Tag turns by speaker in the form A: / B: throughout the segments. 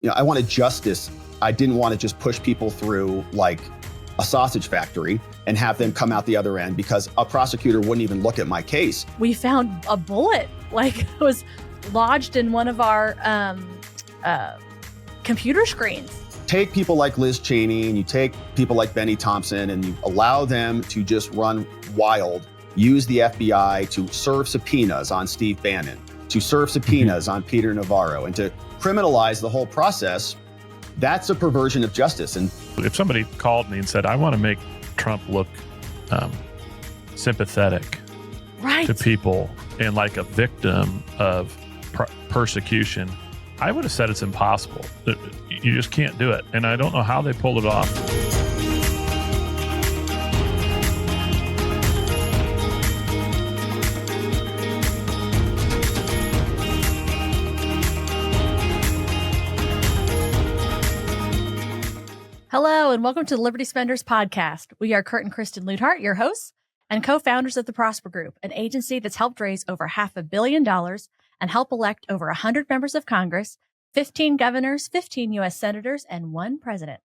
A: I wanted justice. I didn't want to just push people through like a sausage factory and have them come out the other end because a prosecutor wouldn't even look at my case.
B: We found a bullet, like it was lodged in one of our computer screens.
A: Take people like Liz Cheney and you take people like Benny Thompson and you allow them to just run wild, use the FBI to serve subpoenas on Steve Bannon, to serve subpoenas on Peter Navarro, and to criminalize the whole process. That's a perversion of justice. And
C: if somebody called me and said, I want to make Trump look sympathetic to people and like a victim of persecution, I would have said it's impossible. You just can't do it. And I don't know how they pulled it off.
B: Hello, and welcome to the Liberty Spenders podcast. We are Kurt and Kristen Luthart, your hosts and co-founders of the Prosper Group, an agency that's helped raise over $500 million and help elect over 100 members of Congress, 15 governors, 15 U.S. senators, and 1 president.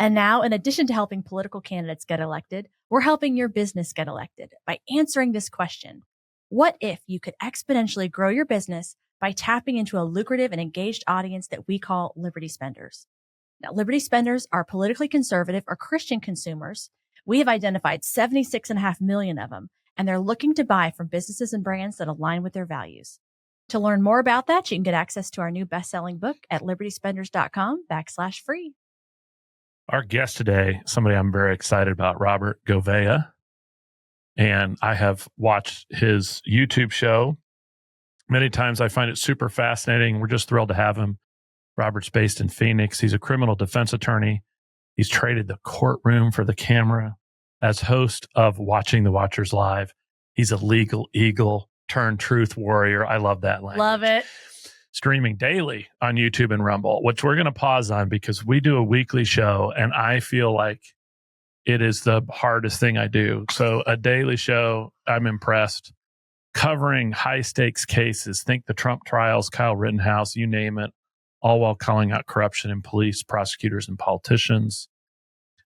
B: And now, in addition to helping political candidates get elected, we're helping your business get elected by answering this question. What if you could exponentially grow your business by tapping into a lucrative and engaged audience that we call Liberty Spenders? Now, Liberty Spenders are politically conservative or Christian consumers. We have identified 76.5 million of them, and they're looking to buy from businesses and brands that align with their values. To learn more about that, you can get access to our new best-selling book at libertyspenders.com/free.
C: Our guest today, somebody I'm very excited about, Robert Gouveia. And I have watched his YouTube show many times. I find it super fascinating. We're just thrilled to have him. Robert's based in Phoenix. He's a criminal defense attorney. He's traded the courtroom for the camera. As host of Watching the Watchers Live, he's a legal eagle turned truth warrior. I love that language.
B: Love it.
C: Streaming daily on YouTube and Rumble, which we're going to pause on because we do a weekly show and I feel like it is the hardest thing I do. So a daily show, I'm impressed. Covering high stakes cases, think the Trump trials, Kyle Rittenhouse, you name it, all while calling out corruption in police, prosecutors, and politicians.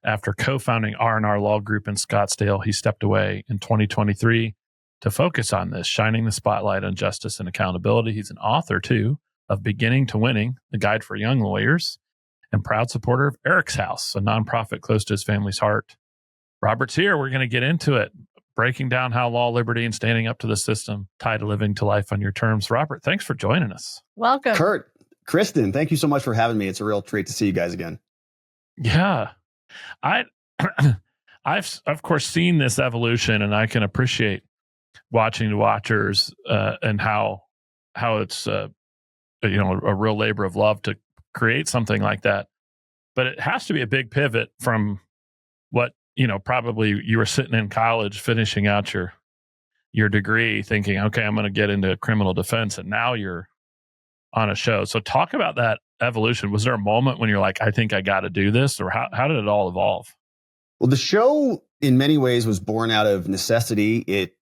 C: After co-founding R&R Law Group in Scottsdale, he stepped away in 2023 to focus on this, shining the spotlight on justice and accountability. He's an author, too, of Beginning to Winning, the guide for young lawyers, and proud supporter of Eric's House, a nonprofit close to his family's heart. Robert's here. We're going to get into it, breaking down how law, liberty, and standing up to the system tie to living to life on your terms. Robert, thanks for joining us.
B: Welcome.
A: Kurt, Kristen, thank you so much for having me. It's a real treat to see you guys again.
C: Yeah. I've of course seen this evolution, and I can appreciate Watching the Watchers and how it's a real labor of love to create something like that. But it has to be a big pivot from what probably you were sitting in college finishing out your degree, thinking, okay, I'm going to get into criminal defense, and now you're on a show. So talk about that evolution. Was there a moment when you're like, I think I got to do this, or how did it all evolve?
A: Well, the show in many ways was born out of necessity. It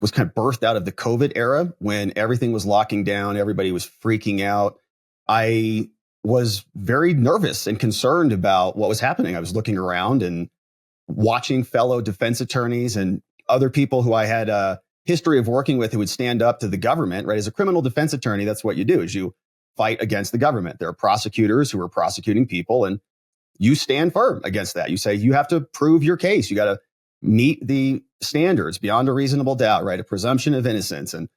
A: was kind of birthed out of the COVID era when everything was locking down. Everybody was freaking out. I was very nervous and concerned about what was happening. I was looking around and watching fellow defense attorneys and other people who I had a history of working with who would stand up to the government, right? As a criminal defense attorney, that's what you do, is you fight against the government. There are prosecutors who are prosecuting people, and you stand firm against that. You say you have to prove your case. You got to meet the standards beyond a reasonable doubt, right? A presumption of innocence and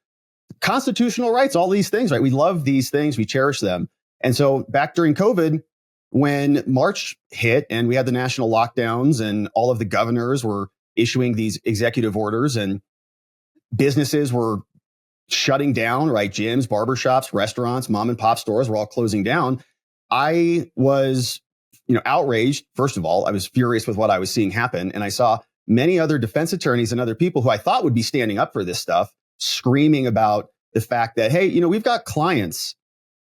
A: constitutional rights, all these things, right? We love these things. We cherish them. And so back during COVID, when March hit and we had the national lockdowns and all of the governors were issuing these executive orders and businesses were shutting down, right? Gyms, barbershops, restaurants, mom and pop stores were all closing down. I was, outraged. First of all, I was furious with what I was seeing happen. And I saw many other defense attorneys and other people who I thought would be standing up for this stuff, screaming about the fact that, hey, we've got clients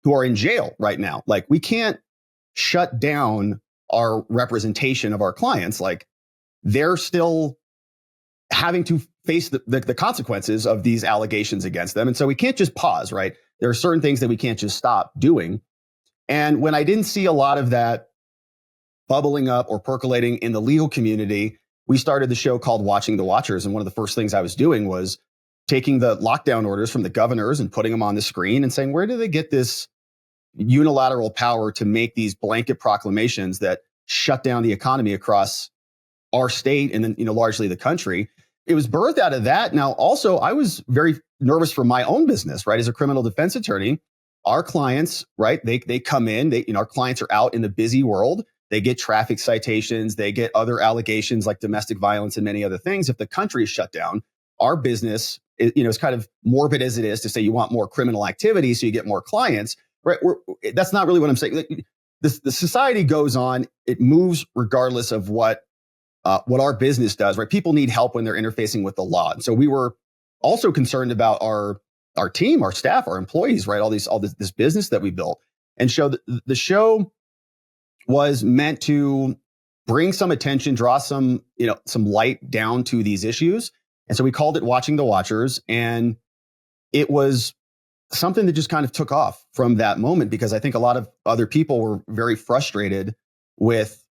A: who are in jail right now. Like, we can't shut down our representation of our clients. Like, they're still having to face the consequences of these allegations against them. And so we can't just pause, right? There are certain things that we can't just stop doing. And when I didn't see a lot of that bubbling up or percolating in the legal community, we started the show called Watching the Watchers. And one of the first things I was doing was taking the lockdown orders from the governors and putting them on the screen and saying, where do they get this unilateral power to make these blanket proclamations that shut down the economy across our state and then, largely the country? It was birthed out of that. Now, also, I was very nervous for my own business, right? As a criminal defense attorney, our clients, right? They come in, our clients are out in the busy world. They get traffic citations. They get other allegations like domestic violence and many other things. If the country is shut down, our business, is kind of morbid as it is to say you want more criminal activity so you get more clients, right? That's not really what I'm saying. The society goes on. It moves regardless of what our business does, right? People need help when they're interfacing with the law. And so we were also concerned about our team, our staff, our employees, right? All this business that we built. And the show was meant to bring some attention, draw some light down to these issues. And so we called it Watching the Watchers. And it was something that just kind of took off from that moment, because I think a lot of other people were very frustrated with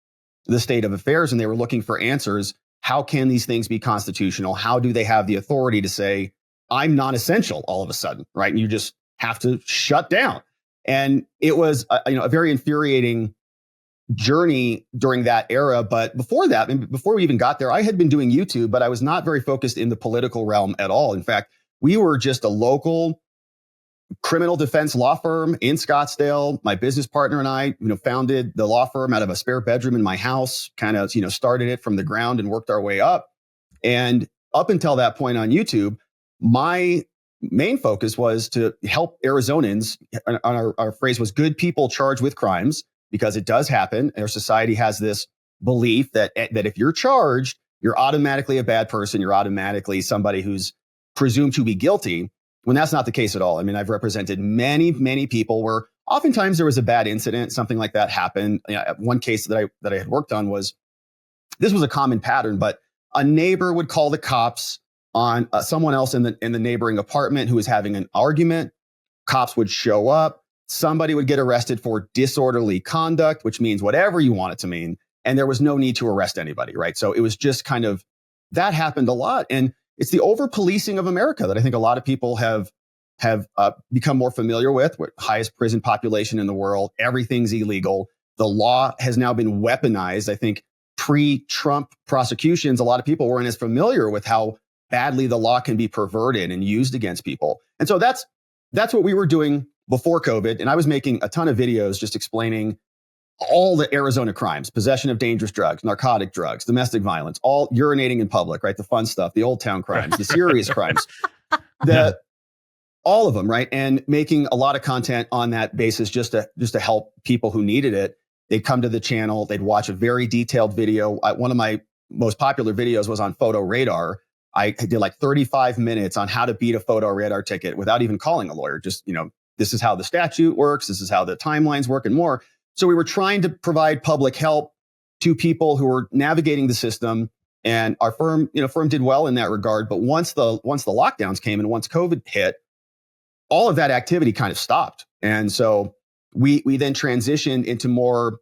A: the state of affairs and they were looking for answers. How can these things be constitutional? How do they have the authority to say, I'm non-essential all of a sudden, right? And you just have to shut down. And it was a very infuriating journey during that era. But before that, before we even got there, I had been doing YouTube, but I was not very focused in the political realm at all. In fact, we were just a local criminal defense law firm in Scottsdale. My business partner and I, founded the law firm out of a spare bedroom in my house, kind of, started it from the ground and worked our way up. And up until that point on YouTube, my main focus was to help Arizonans. Our phrase was good people charged with crimes, because it does happen. Our society has this belief that if you're charged, you're automatically a bad person. You're automatically somebody who's presumed to be guilty, when that's not the case at all. I mean, I've represented many, many people where oftentimes there was a bad incident, something like that happened. One case that I had worked on this was a common pattern, but a neighbor would call the cops on someone else in the neighboring apartment who was having an argument. Cops would show up. Somebody would get arrested for disorderly conduct, which means whatever you want it to mean. And there was no need to arrest anybody, right? So it was just kind of, that happened a lot. And it's the over policing of America that I think a lot of people have become more familiar with highest prison population in the world. Everything's illegal. The law has now been weaponized. I think pre-Trump prosecutions, a lot of people weren't as familiar with how badly the law can be perverted and used against people. And so that's what we were doing before COVID. And I was making a ton of videos just explaining all the Arizona crimes: possession of dangerous drugs, narcotic drugs, domestic violence, all urinating in public, right? The fun stuff, the old town crimes, the serious crimes, all of them, right? And making a lot of content on that basis just to help people who needed it. They'd come to the channel, they'd watch a very detailed video. One of my most popular videos was on photo radar. I did like 35 minutes on how to beat a photo radar ticket without even calling a lawyer. Just, this is how the statute works. This is how the timelines work and more. So we were trying to provide public help to people who were navigating the system. And our firm did well in that regard. But once the lockdowns came and once COVID hit, all of that activity kind of stopped. And so we then transitioned into more,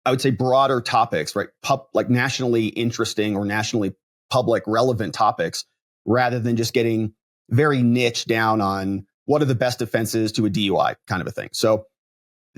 A: I would say, broader topics, right? Like nationally interesting or nationally public relevant topics, rather than just getting very niche down on what are the best defenses to a DUI kind of a thing. So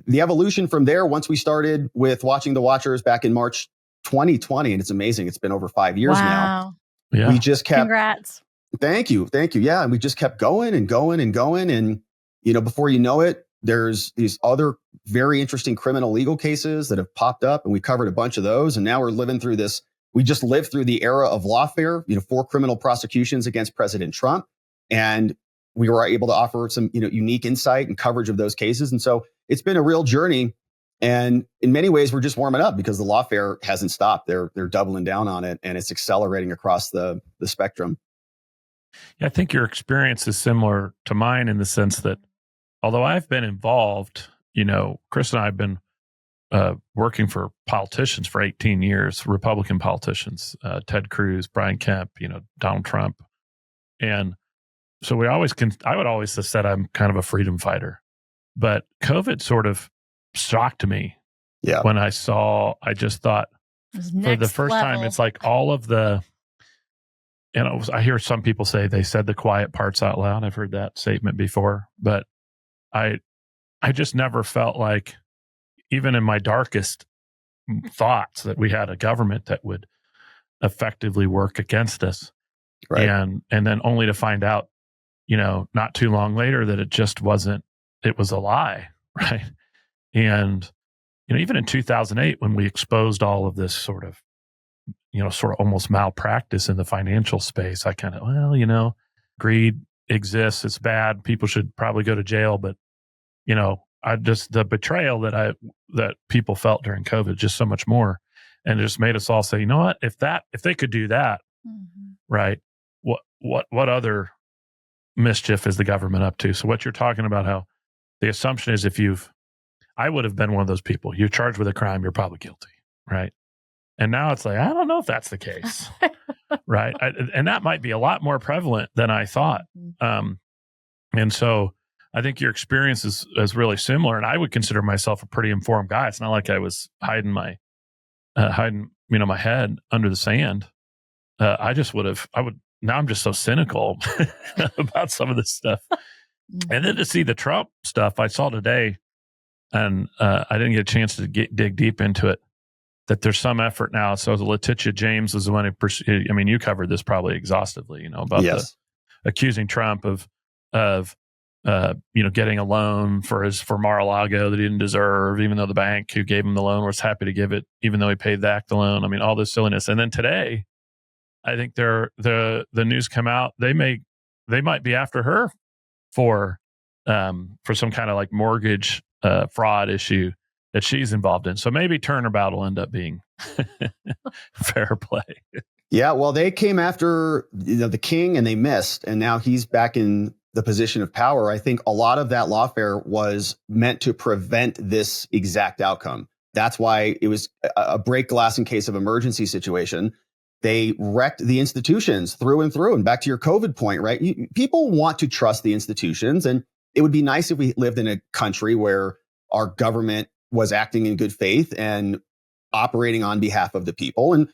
A: the evolution from there, once we started with Watching the Watchers back in March 2020, and it's amazing, it's been over 5 years now.
C: Yeah.
A: We just kept.
B: Congrats.
A: Thank you. Yeah. And we just kept going and going and going. And, before you know it, there's these other very interesting criminal legal cases that have popped up, and we covered a bunch of those. And now we're living through this. We just lived through the era of lawfare, 4 criminal prosecutions against President Trump. And we were able to offer some, unique insight and coverage of those cases. And so it's been a real journey. And in many ways, we're just warming up because the lawfare hasn't stopped. They're doubling down on it, and it's accelerating across the spectrum.
C: Yeah, I think your experience is similar to mine in the sense that although I've been involved, Chris and I have been working for politicians for 18 years, Republican politicians, Ted Cruz, Brian Kemp, Donald Trump. And so I would always have said I'm kind of a freedom fighter. But COVID sort of shocked me
A: Yeah.
C: when I just thought for the first time, it's like all of the, I hear some people say they said the quiet parts out loud. I've heard that statement before, but I just never felt like, even in my darkest thoughts, that we had a government that would effectively work against us.
A: Right.
C: And then only to find out, not too long later that it just wasn't, it was a lie. Right. And, even in 2008, when we exposed all of this sort of almost malpractice in the financial space, I kind of, greed exists. It's bad. People should probably go to jail. But, the betrayal that people felt during COVID, just so much more. And it just made us all say, you know what, if they could do that, right, what other mischief is the government up to? So what you're talking about, how the assumption is I would have been one of those people. You're charged with a crime, you're probably guilty, right? And now it's like, I don't know if that's the case, right? And that might be a lot more prevalent than I thought. And so I think your experience is really similar. And I would consider myself a pretty informed guy. It's not like I was hiding my head under the sand. Now I'm just so cynical about some of this stuff. And then to see the Trump stuff I saw today, and I didn't get a chance to dig deep into it, that there's some effort now. So Letitia James was the one who you covered this probably exhaustively, about accusing Trump of getting a loan for Mar-a-Lago that he didn't deserve, even though the bank who gave him the loan was happy to give it, even though he paid back the loan. All this silliness. And then today, I think the news come out, they might be after her for some kind of like mortgage fraud issue that she's involved in. So maybe turnabout will end up being fair play.
A: Yeah, well, they came after the king and they missed, and now he's back in the position of power. I think a lot of that lawfare was meant to prevent this exact outcome. That's why it was a break glass in case of emergency situation. They wrecked the institutions through and through. And back to your COVID point, right? People want to trust the institutions, and it would be nice if we lived in a country where our government was acting in good faith and operating on behalf of the people. And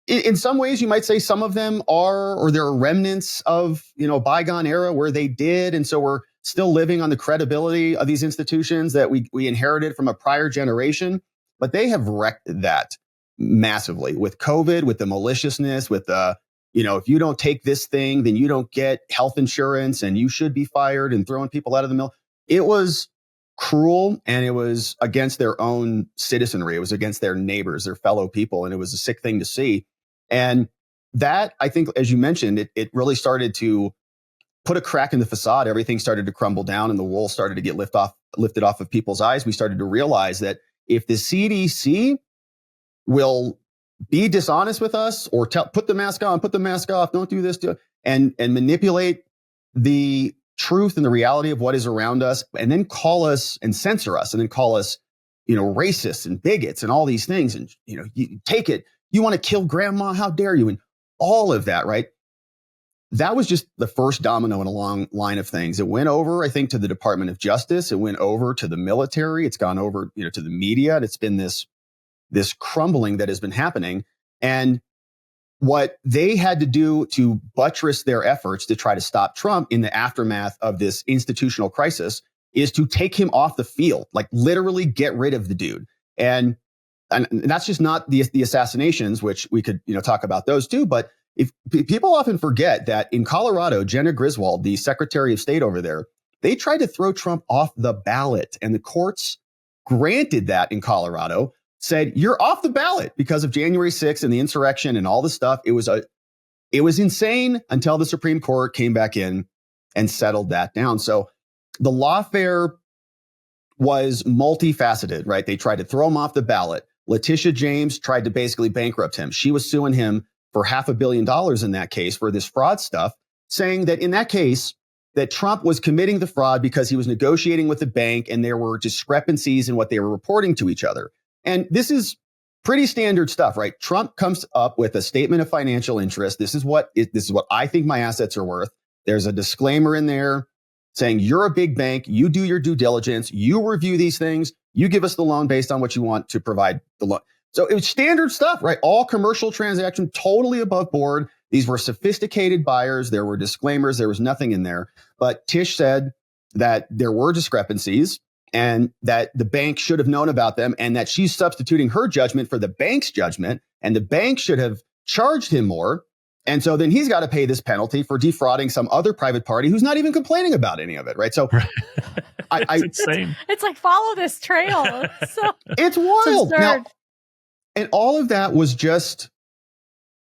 A: in some ways, you might say some of them are, or there are remnants of, bygone era where they did. And so we're still living on the credibility of these institutions that we inherited from a prior generation. But they have wrecked that massively with COVID, with the maliciousness, with the, if you don't take this thing, then you don't get health insurance and you should be fired, and throwing people out of the mill. It was cruel, and it was against their own citizenry. It was against their neighbors, their fellow people. And it was a sick thing to see. And that, I think, as you mentioned, it really started to put a crack in the facade. Everything started to crumble down and the wool started to get lifted off of people's eyes. We started to realize that if the CDC will be dishonest with us, or put the mask on, put the mask off, don't do this, and manipulate the truth and the reality of what is around us, and then call us and censor us, and then call us, racists and bigots and all these things. And, you take it, you want to kill grandma, how dare you? And all of that, right? That was just the first domino in a long line of things. It went over, I think, to the Department of Justice. It went over to the military. It's gone over, to the media. And it's been this crumbling that has been happening. And what they had to do to buttress their efforts to try to stop Trump in the aftermath of this institutional crisis is to take him off the field, like literally get rid of the dude. And that's just not the assassinations, which we could, talk about those too. But if people often forget that in Colorado, Jenna Griswold, the Secretary of State over there, they tried to throw Trump off the ballot, and the courts granted that in Colorado, said you're off the ballot because of January 6th and the insurrection and all the stuff. It was insane until the Supreme Court came back in and settled that down. So the lawfare was multifaceted, right? They tried to throw him off the ballot. Letitia James tried to basically bankrupt him. She was suing him for $500 million in that case for this fraud stuff, saying that in that case, that Trump was committing the fraud because he was negotiating with the bank and there were discrepancies in what they were reporting to each other. And this is pretty standard stuff, right? Trump comes up with a statement of financial interest. This is what I think my assets are worth. There's a disclaimer in there saying you're a big bank. You do your due diligence. You review these things. You give us the loan based on what you want to provide the loan. So it was standard stuff, right? All commercial transactions, totally above board. These were sophisticated buyers. There were disclaimers. There was nothing in there. But Tish said that there were discrepancies and that the bank should have known about them and that she's substituting her judgment for the bank's judgment. And the bank should have charged him more. And so then he's got to pay this penalty for defrauding some other private party who's not even complaining about any of it, right? So
C: it's insane.
B: It's like, follow this trail.
A: It's wild. Now, and all of that was just,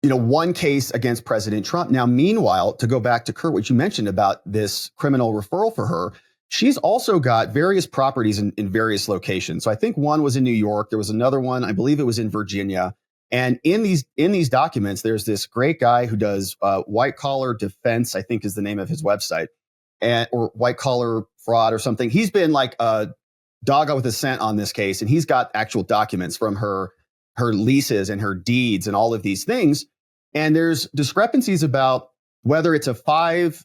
A: one case against President Trump. Now, meanwhile, to go back to Kurt, what you mentioned about this criminal referral for her, she's also got various properties in various locations. So I think one was in New York. There was another one, I believe it was in Virginia. And in these documents, there's this great guy who does white collar defense, I think is the name of his website, or white collar fraud or something. He's been like a dog with a scent on this case, and he's got actual documents from her leases and her deeds and all of these things. And there's discrepancies about whether it's a five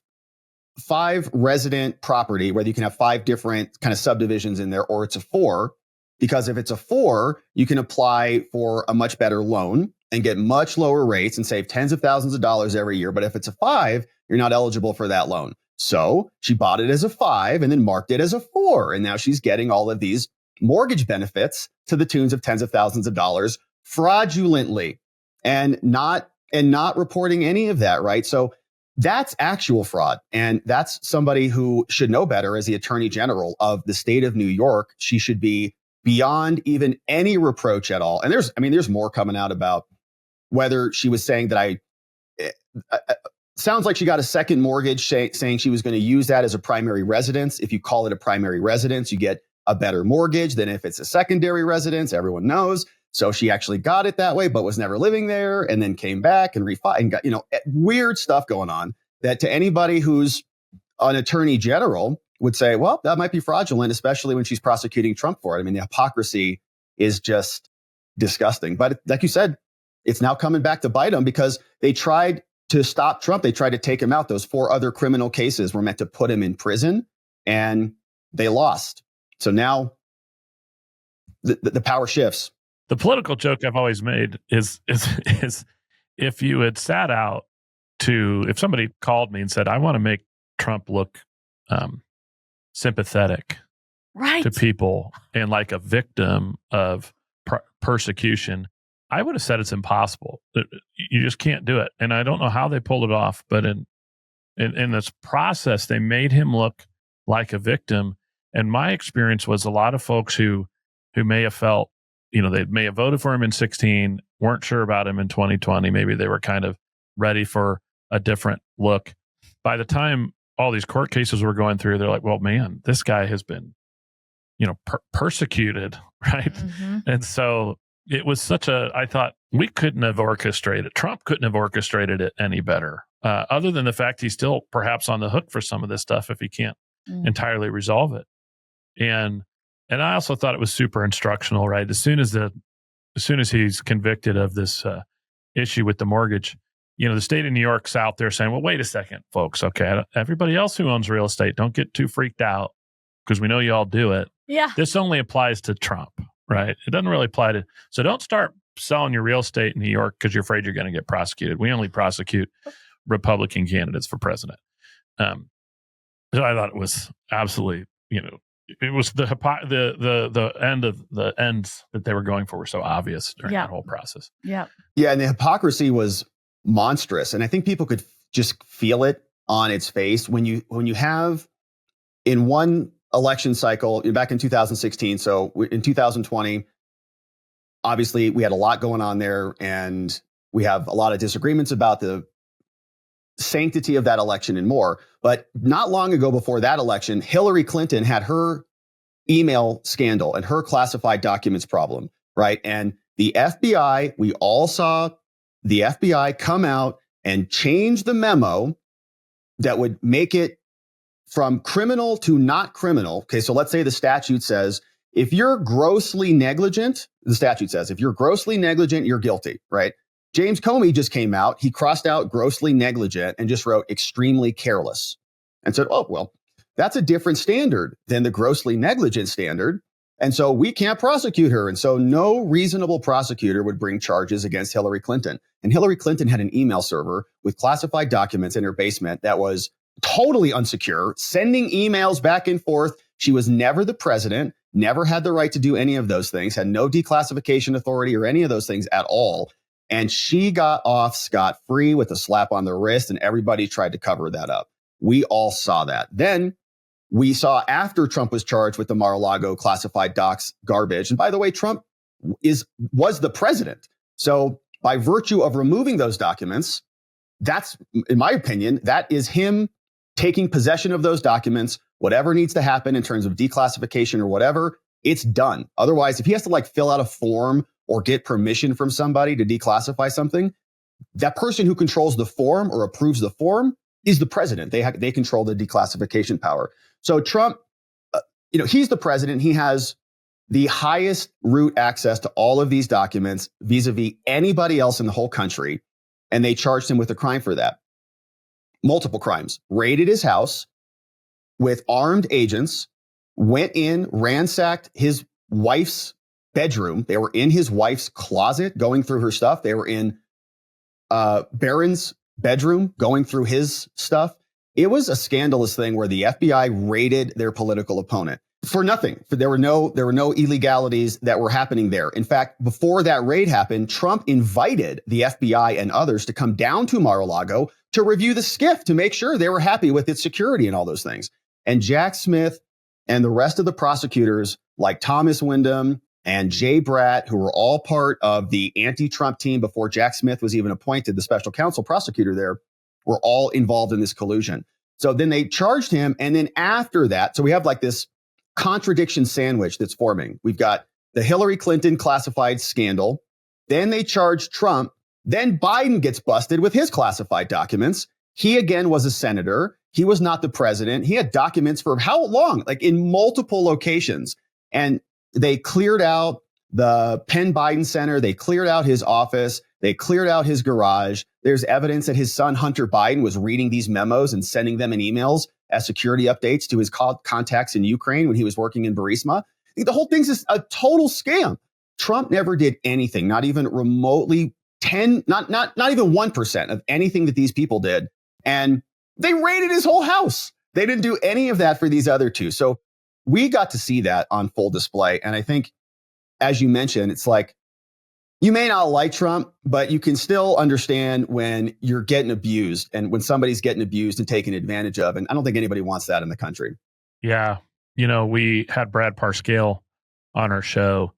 A: resident property, whether you can have 5 different kind of subdivisions in there, or it's a 4. Because if it's a 4, you can apply for a much better loan and get much lower rates and save tens of thousands of dollars every year. But if it's a 5, you're not eligible for that loan. So she bought it as a 5 and then marked it as a 4. And now she's getting all of these mortgage benefits to the tunes of tens of thousands of dollars fraudulently and not reporting any of that, right? So that's actual fraud. And that's somebody who should know better as the Attorney General of the state of New York. She should be beyond even any reproach at all. And there's more coming out about whether she was saying that sounds like she got a second mortgage saying she was going to use that as a primary residence. If you call it a primary residence, you get a better mortgage than if it's a secondary residence. Everyone knows. So she actually got it that way, but was never living there and then came back and and got, weird stuff going on that to anybody who's an attorney general would say, well, that might be fraudulent, especially when she's prosecuting Trump for it. I mean, the hypocrisy is just disgusting. But like you said, it's now coming back to bite them because they tried to stop Trump. They tried to take him out. Those 4 other criminal cases were meant to put him in prison and they lost. So now the power shifts.
C: The political joke I've always made is if you had sat out if somebody called me and said, I want to make Trump look sympathetic to people and like a victim of persecution, I would have said it's impossible. You just can't do it. And I don't know how they pulled it off, but in this process, they made him look like a victim. And my experience was a lot of folks who may have felt, they may have voted for him in 2016, weren't sure about him in 2020. Maybe they were kind of ready for a different look. By the time all these court cases were going through, they're like, well, man, this guy has been, persecuted, right? Mm-hmm. And so it was I thought we couldn't have orchestrated, Trump couldn't have orchestrated it any better, other than the fact he's still perhaps on the hook for some of this stuff if he can't entirely resolve it. And I also thought it was super instructional, right? As soon as he's convicted of this issue with the mortgage, the state of New York's out there saying, well, wait a second, folks. Okay. Everybody else who owns real estate, don't get too freaked out because we know you all do it.
B: Yeah.
C: This only applies to Trump, right? It doesn't really apply to, so don't start selling your real estate in New York because you're afraid you're going to get prosecuted. We only prosecute Republican candidates for president. So I thought it was absolutely, it was the end of the ends that they were going for were so obvious during that whole process.
B: Yeah.
A: Yeah. And the hypocrisy was monstrous. And I think people could just feel it on its face when you have in one election cycle back in 2016. So in 2020, obviously we had a lot going on there and we have a lot of disagreements about the sanctity of that election and more. But not long ago before that election, Hillary Clinton had her email scandal and her classified documents problem, right? And the FBI, we all saw the FBI come out and change the memo that would make it from criminal to not criminal. Okay, so let's say the statute says, if you're grossly negligent, the statute says, if you're grossly negligent, you're guilty, right? James Comey just came out. He crossed out grossly negligent and just wrote extremely careless and said, oh, well, that's a different standard than the grossly negligent standard. And so we can't prosecute her. And so no reasonable prosecutor would bring charges against Hillary Clinton. And Hillary Clinton had an email server with classified documents in her basement that was totally unsecure, sending emails back and forth. She was never the president, never had the right to do any of those things, had no declassification authority or any of those things at all. And she got off scot-free with a slap on the wrist, and everybody tried to cover that up. We all saw that. Then we saw after Trump was charged with the Mar-a-Lago classified docs garbage. And by the way, Trump was the president. So by virtue of removing those documents, that's, in my opinion, that is him taking possession of those documents. Whatever needs to happen in terms of declassification or whatever, it's done. Otherwise, if he has to like fill out a form or get permission from somebody to declassify something, that person who controls the form or approves the form is the president. They control the declassification power. So Trump, he's the president. He has the highest root access to all of these documents vis-a-vis anybody else in the whole country. And they charged him with a crime for that. Multiple crimes. Raided his house with armed agents, went in, ransacked his wife's bedroom. They were in his wife's closet going through her stuff. They were in Barron's bedroom going through his stuff. It was a scandalous thing where the FBI raided their political opponent for nothing. There were no illegalities that were happening there. In fact, before that raid happened, Trump invited the FBI and others to come down to Mar-a-Lago to review the skiff to make sure they were happy with its security and all those things. And Jack Smith and the rest of the prosecutors like Thomas Wyndham and Jay Bratt, who were all part of the anti-Trump team before Jack Smith was even appointed the special counsel prosecutor there, were all involved in this collusion. So then they charged him. And then after that, so we have like this contradiction sandwich that's forming. We've got the Hillary Clinton classified scandal. Then they charged Trump. Then Biden gets busted with his classified documents. He again was a senator. He was not the president. He had documents for how long? Like in multiple locations. And they cleared out the Penn Biden Center. They cleared out his office. They cleared out his garage. There's evidence that his son, Hunter Biden, was reading these memos and sending them in emails as security updates to his contacts in Ukraine when he was working in Burisma. The whole thing's just a total scam. Trump never did anything, not even remotely not even 1% of anything that these people did. And they raided his whole house. They didn't do any of that for these other two. So we got to see that on full display. And I think, as you mentioned, it's like, you may not like Trump, but you can still understand when you're getting abused and when somebody's getting abused and taken advantage of. And I don't think anybody wants that in the country.
C: Yeah. We had Brad Parscale on our show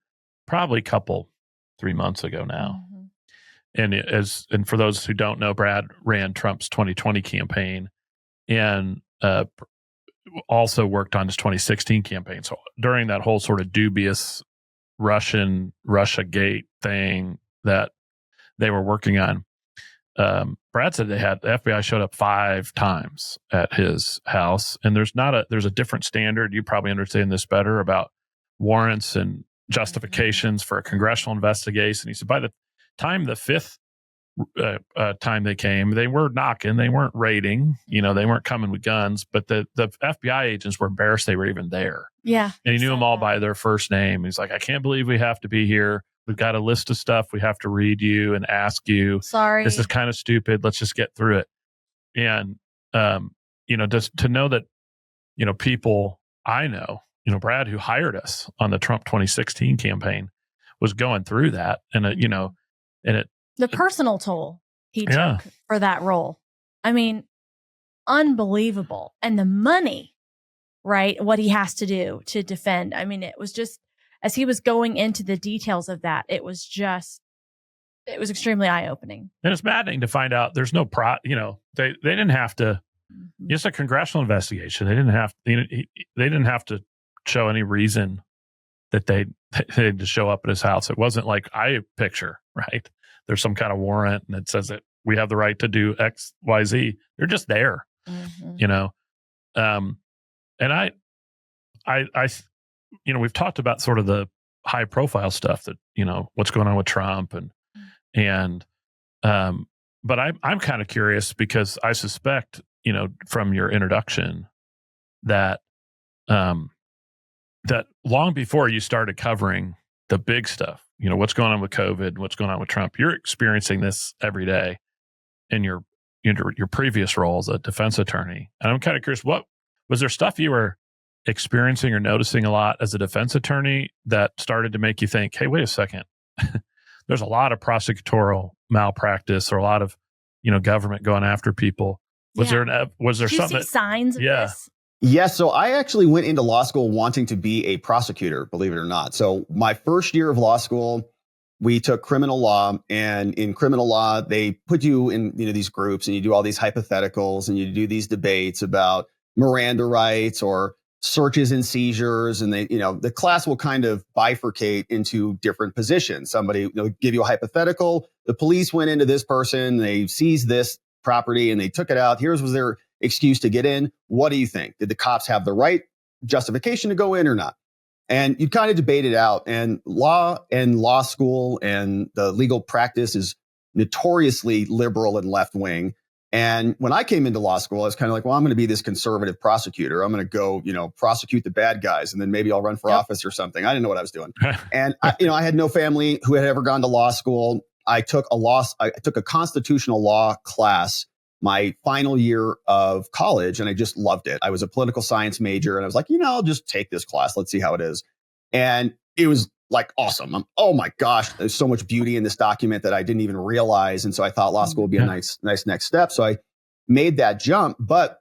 C: probably 3 months ago now. Mm-hmm. And for those who don't know, Brad ran Trump's 2020 campaign and also worked on his 2016 campaign. So during that whole sort of dubious Russia-gate thing that they were working on, Brad said the FBI showed up 5 times at his house, and there's a different standard. You probably understand this better about warrants and justifications for a congressional investigation. He said by the time the 5th time they came, they were knocking, they weren't raiding, they weren't coming with guns, but the FBI agents were embarrassed they were even there.
B: Yeah.
C: And he knew them all by their first name. He's like, I can't believe we have to be here. We've got a list of stuff we have to read you and ask you.
B: Sorry.
C: This is kind of stupid. Let's just get through it. And, just to know that, people I know, Brad, who hired us on the Trump 2016 campaign, was going through that. And,
B: the personal toll he took for that role. I mean, unbelievable. And the money, right? What he has to do to defend. I mean, it was just, as he was going into the details of that, it was extremely eye-opening.
C: And it's maddening to find out there's no they didn't have to, just a congressional investigation. They didn't have to show any reason that they had to show up at his house. It wasn't like I picture, right? There's some kind of warrant and it says that we have the right to do X, Y, Z. They're just there, And I we've talked about sort of the high profile stuff that, what's going on with Trump but I'm kind of curious because I suspect, from your introduction that, that long before you started covering the big stuff, what's going on with COVID, what's going on with Trump, you're experiencing this every day in your previous role as a defense attorney. And I'm kind of curious, what was there stuff you were experiencing or noticing a lot as a defense attorney that started to make you think, hey, wait a second, there's a lot of prosecutorial malpractice or a lot of, government going after people. Was there
B: Did you
C: something?
B: See signs of this?
A: Yes. So I actually went into law school wanting to be a prosecutor, believe it or not. So my first year of law school, we took criminal law, and in criminal law, they put you in, these groups, and you do all these hypotheticals, and you do these debates about Miranda rights or searches and seizures. And they, the class will kind of bifurcate into different positions. Somebody give you a hypothetical. The police went into this person, they seized this property and they took it out. Here's was their excuse to get in. What do you think? Did the cops have the right justification to go in or not? And you kind of debate it out. And law school and the legal practice is notoriously liberal and left wing. And when I came into law school, I was kind of like, well, I'm going to be this conservative prosecutor. I'm going to go, prosecute the bad guys, and then maybe I'll run for office or something. I didn't know what I was doing. And I had no family who had ever gone to law school. I took a constitutional law class my final year of college, and I just loved it. I was a political science major, and I was like, I'll just take this class. Let's see how it is. And it was like awesome. Oh my gosh, there's so much beauty in this document that I didn't even realize. And so I thought law school would be a nice next step. So I made that jump, but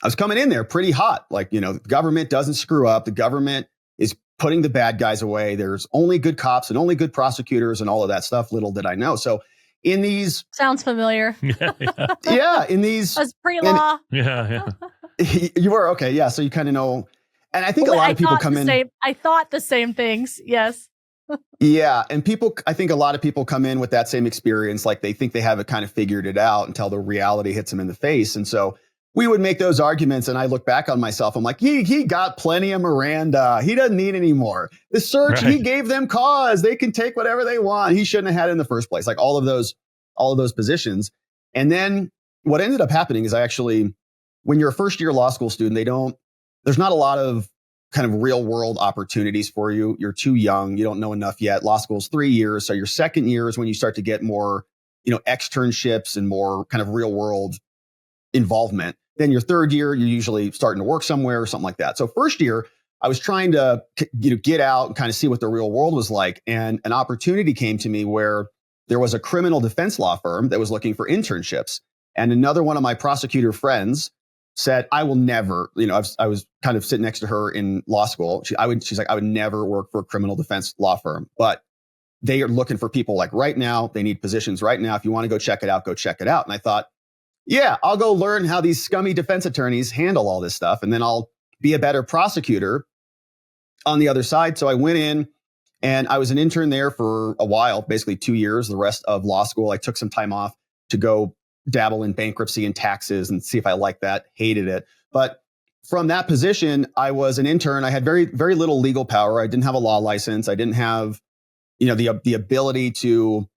A: I was coming in there pretty hot. Like, the government doesn't screw up. The government is putting the bad guys away. There's only good cops and only good prosecutors and all of that stuff. Little did I know. So in these...
B: Sounds familiar.
A: Yeah, in these...
B: As pre-law.
C: Yeah.
A: You were, okay, yeah. So you kind of know... And I think a lot of people come in...
B: I thought the same things, yes.
A: Yeah, and I think a lot of people come in with that same experience, like they think they have it kind of figured it out until the reality hits them in the face. And so we would make those arguments, and I look back on myself, I'm like, he got plenty of Miranda. He doesn't need any more. The search, He gave them cause. They can take whatever they want. He shouldn't have had it in the first place. Like all of those positions. And then what ended up happening is when you're a first year law school student, there's not a lot of kind of real world opportunities for you. You're too young. You don't know enough yet. Law school's 3 years. So your second year is when you start to get more, externships and more kind of real world involvement. Then your third year, you're usually starting to work somewhere or something like that. So first year, I was trying to, get out and kind of see what the real world was like. And an opportunity came to me where there was a criminal defense law firm that was looking for internships. And another one of my prosecutor friends said, I will never, I was kind of sitting next to her in law school. She's like, I would never work for a criminal defense law firm, but they are looking for people like right now. They need positions right now. If you want to go check it out, go check it out. And I thought, yeah, I'll go learn how these scummy defense attorneys handle all this stuff. And then I'll be a better prosecutor on the other side. So I went in and I was an intern there for a while, basically 2 years, the rest of law school. I took some time off to go dabble in bankruptcy and taxes and see if I liked that, hated it. But from that position, I was an intern. I had very, very little legal power. I didn't have a law license. I didn't have, the ability to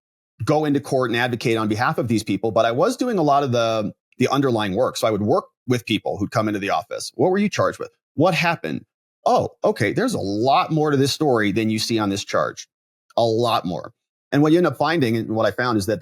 A: go into court and advocate on behalf of these people. But I was doing a lot of the underlying work. So I would work with people who'd come into the office. What were you charged with? What happened? Oh, okay. There's a lot more to this story than you see on this charge. A lot more. And what you end up finding, and what I found, is that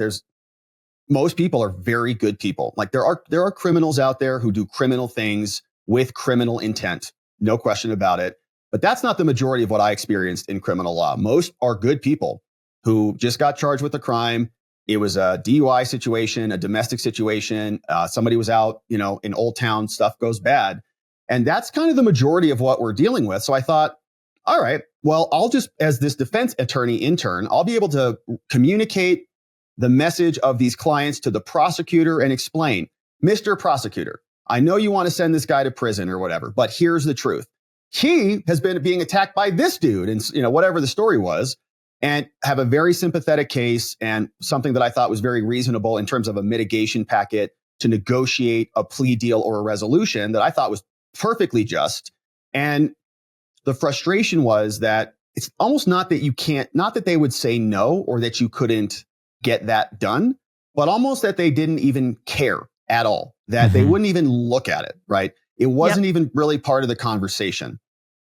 A: most people are very good people. Like there are criminals out there who do criminal things with criminal intent. No question about it. But that's not the majority of what I experienced in criminal law. Most are good people who just got charged with a crime. It was a DUI situation, a domestic situation. Somebody was out, in Old Town, stuff goes bad. And that's kind of the majority of what we're dealing with. So I thought, all right, well, I'll just, as this defense attorney intern, I'll be able to communicate the message of these clients to the prosecutor and explain, Mr. Prosecutor, I know you want to send this guy to prison or whatever, but here's the truth. He has been being attacked by this dude and, whatever the story was, and have a very sympathetic case and something that I thought was very reasonable in terms of a mitigation packet to negotiate a plea deal or a resolution that I thought was perfectly just. And the frustration was that it's almost not that they would say no or that you couldn't get that done, but almost that they didn't even care at all, that they wouldn't even look at it, right? It wasn't even really part of the conversation.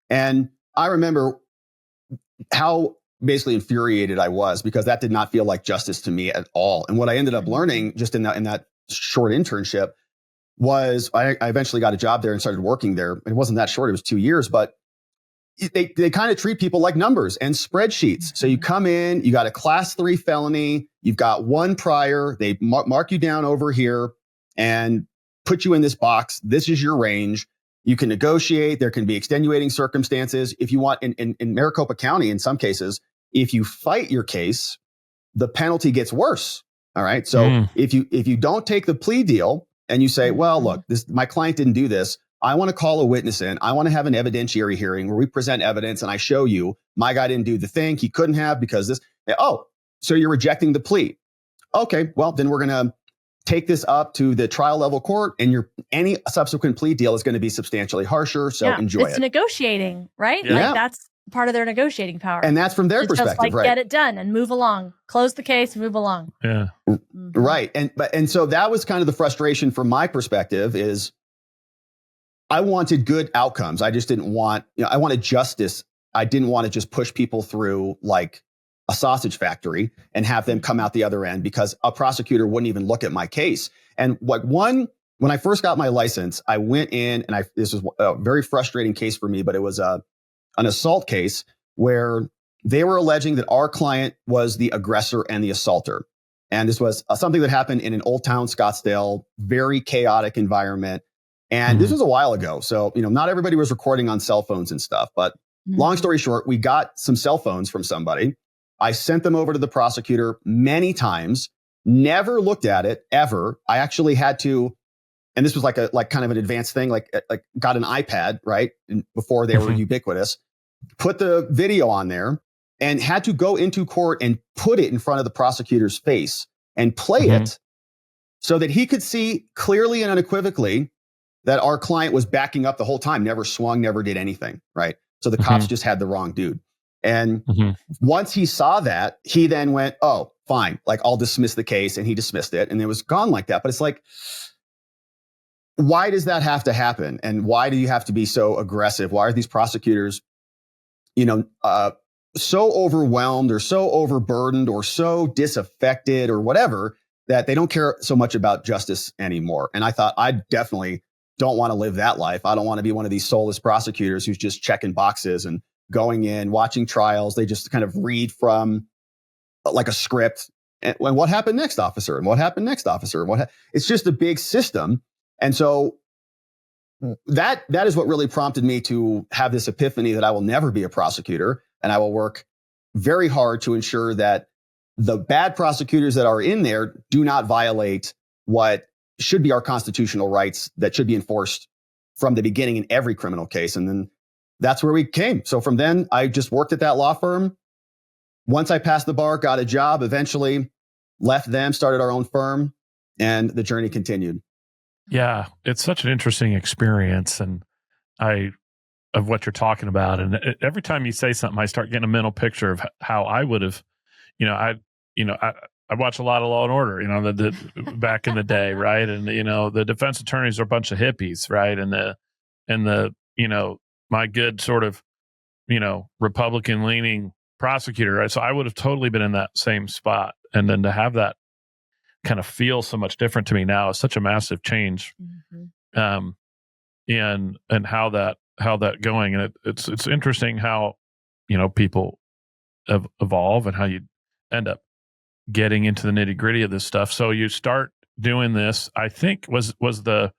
A: And I remember how basically infuriated I was because that did not feel like justice to me at all. And what I ended up learning just in that short internship was I eventually got a job there and started working there. It wasn't that short. It was 2 years, but they kind of treat people like numbers and spreadsheets. So you come in, you got a class 3 felony, you've got one prior, they mark you down over here and put you in this box. This is your range. You can negotiate. There can be extenuating circumstances. If you want, in Maricopa County, in some cases, if you fight your case, the penalty gets worse. All right. So if you don't take the plea deal and you say, well, look, my client didn't do this. I want to call a witness in. I want to have an evidentiary hearing where we present evidence and I show you my guy didn't do the thing. He couldn't have because this. Oh, so you're rejecting the plea. Okay. Well, then we're going to take this up to the trial level court, and any subsequent plea deal is going to be substantially harsher. So enjoy it.
B: It's negotiating, right?
C: Yeah.
B: Like that's part of their negotiating power.
A: And that's from their perspective,
B: just like,
A: right?
B: Get it done and move along. Close the case, move along.
C: Yeah.
A: Right. And so that was kind of the frustration from my perspective is I wanted good outcomes. I just didn't want, I wanted justice. I didn't want to just push people through like a sausage factory and have them come out the other end because a prosecutor wouldn't even look at my case. And when I first got my license, I went in and this was a very frustrating case for me, but it was an assault case where they were alleging that our client was the aggressor and the assaulter. And this was something that happened in an Old Town Scottsdale, very chaotic environment. And this was a while ago. So, not everybody was recording on cell phones and stuff, but long story short, we got some cell phones from somebody. I sent them over to the prosecutor many times, never looked at it ever. I actually had to, and this was like kind of an advanced thing, like got an iPad, right? Before they were ubiquitous, put the video on there and had to go into court and put it in front of the prosecutor's face and play it so that he could see clearly and unequivocally that our client was backing up the whole time, never swung, never did anything, right? So the cops just had the wrong dude. And once he saw that, he then went, oh, fine, like I'll dismiss the case. And he dismissed it and it was gone like that. But it's like, why does that have to happen? And why do you have to be so aggressive? Why are these prosecutors, so overwhelmed or so overburdened or so disaffected or whatever that they don't care so much about justice anymore? And I thought, I definitely don't want to live that life. I don't want to be one of these soulless prosecutors who's just checking boxes and going in, watching trials. They just kind of read from like a script. And what happened next, officer? And what happened next, officer? It's just a big system. And so that is what really prompted me to have this epiphany that I will never be a prosecutor. And I will work very hard to ensure that the bad prosecutors that are in there do not violate what should be our constitutional rights that should be enforced from the beginning in every criminal case. And then that's where we came. So from then, I just worked at that law firm. Once I passed the bar, got a job, eventually left them, started our own firm, and the journey continued.
C: Yeah, it's such an interesting experience, and of what you're talking about. And every time you say something, I start getting a mental picture of how I would have, I watch a lot of Law and Order, the back in the day, right? And the defense attorneys are a bunch of hippies, right? And the my good sort of Republican leaning prosecutor, right? So I would have totally been in that same spot, and then to have that kind of feel so much different to me now is such a massive change. And how that going, and it's interesting how people evolve and how you end up getting into the nitty gritty of this stuff. So you start doing this. I think was the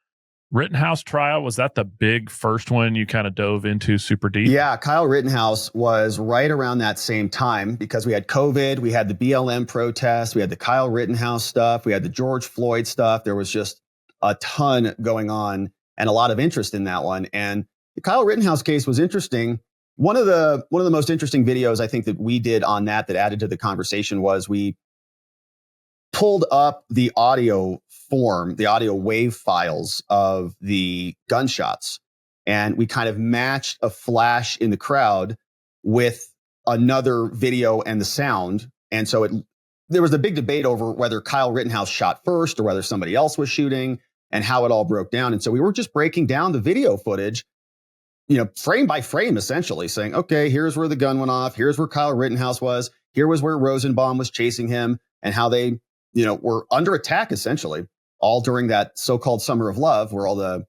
C: Rittenhouse trial, was that the big first one you kind of dove into super deep?
A: Yeah, Kyle Rittenhouse was right around that same time because we had COVID, we had the BLM protests, we had the Kyle Rittenhouse stuff, we had the George Floyd stuff. There was just a ton going on and a lot of interest in that one. And the Kyle Rittenhouse case was interesting. One of the most interesting videos I think that we did on that added to the conversation was we pulled up the audio wave files of the gunshots. And we kind of matched a flash in the crowd with another video and the sound. And so there was a big debate over whether Kyle Rittenhouse shot first or whether somebody else was shooting and how it all broke down. And so we were just breaking down the video footage. frame by frame, essentially saying, okay, here's where the gun went off. Here's where Kyle Rittenhouse was. Here was where Rosenbaum was chasing him, and how they, were under attack, essentially, all during that so-called Summer of Love, where all the